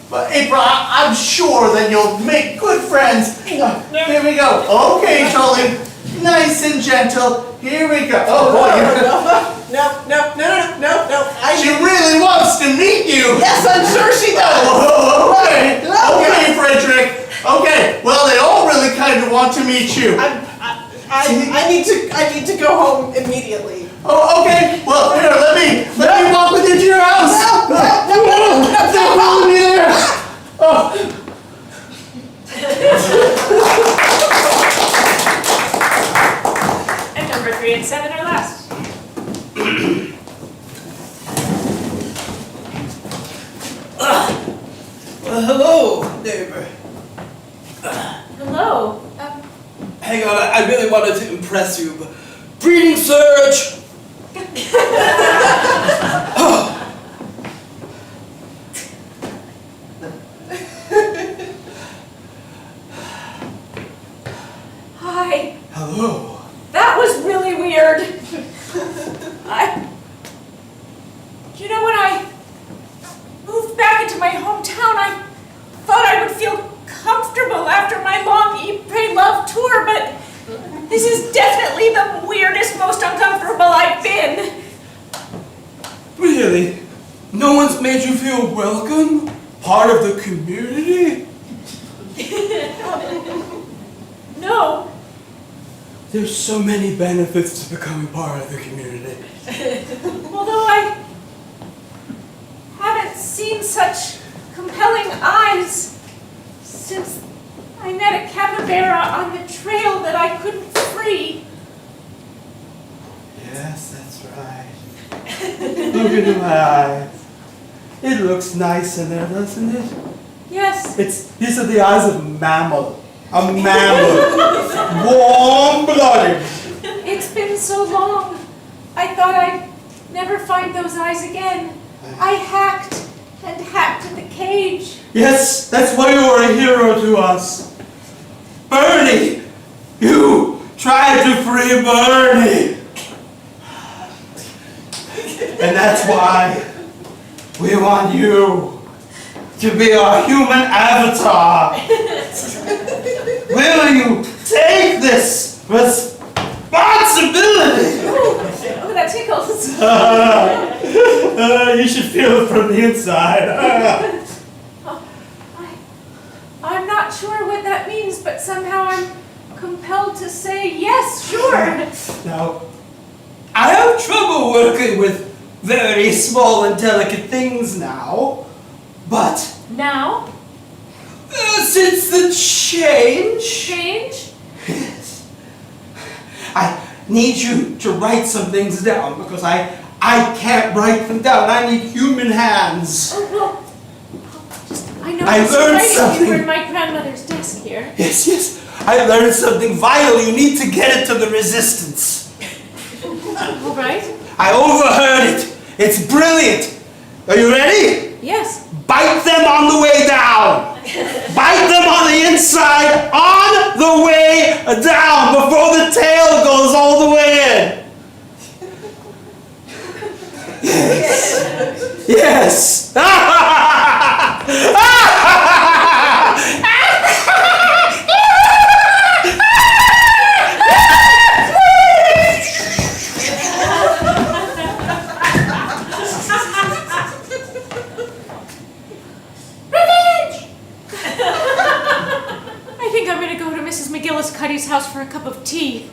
But April, I'm sure that you'll make good friends. Here we go. Okay, Tully. Nice and gentle. Here we go. Oh boy. No. She really wants to meet you. Yes, I'm sure she does. Oh, okay. Okay, Frederick. Okay. Well, they all really kind of want to meet you. I need to go home immediately. Oh, okay. Well, here, let me walk with you to your house. No. Stay with me there. Oh. And number 3 and 7 are last. Hello, neighbor. Hello. Hang on, I really wanted to impress you, but breeding surge! Hi. Hello. That was really weird. You know, when I moved back into my hometown, I thought I would feel comfortable after my long Eat, Pray, Love tour, but this is definitely the weirdest, most uncomfortable I've been. Really? No one's made you feel welcome? Part of the community? No. There's so many benefits to becoming part of the community. Although I haven't seen such compelling eyes since I met a capybara on the trail that I couldn't free. Yes, that's right. Look into my eyes. It looks nice in there, doesn't it? Yes. These are the eyes of a mammal. A mammal. Warm-blooded. It's been so long. I thought I'd never find those eyes again. I hacked and hacked at the cage. Yes, that's why you were a hero to us. Bernie! You tried to free Bernie! And that's why we want you to be our human avatar. Will you take this responsibility? Oh, that tickles. You should feel it from the inside. I'm not sure what that means, but somehow I'm compelled to say yes, sure. Now, I have trouble working with very small and delicate things now, but Now? since the change, Change? yes, I need you to write some things down because I can't write them down. I need human hands. Oh, well, I know I there's learned writing something. paper in my grandmother's desk here. Yes, I learned something vital. You need to get it to the resistance. All right. I overheard it. It's brilliant. Are you ready? Yes. Bite them on the way down. Bite them on the inside, on the way down, before the tail goes all the way in. Yes. Yes. I think I'm gonna go to Mrs. McGillis Cuddy's house for a cup of tea.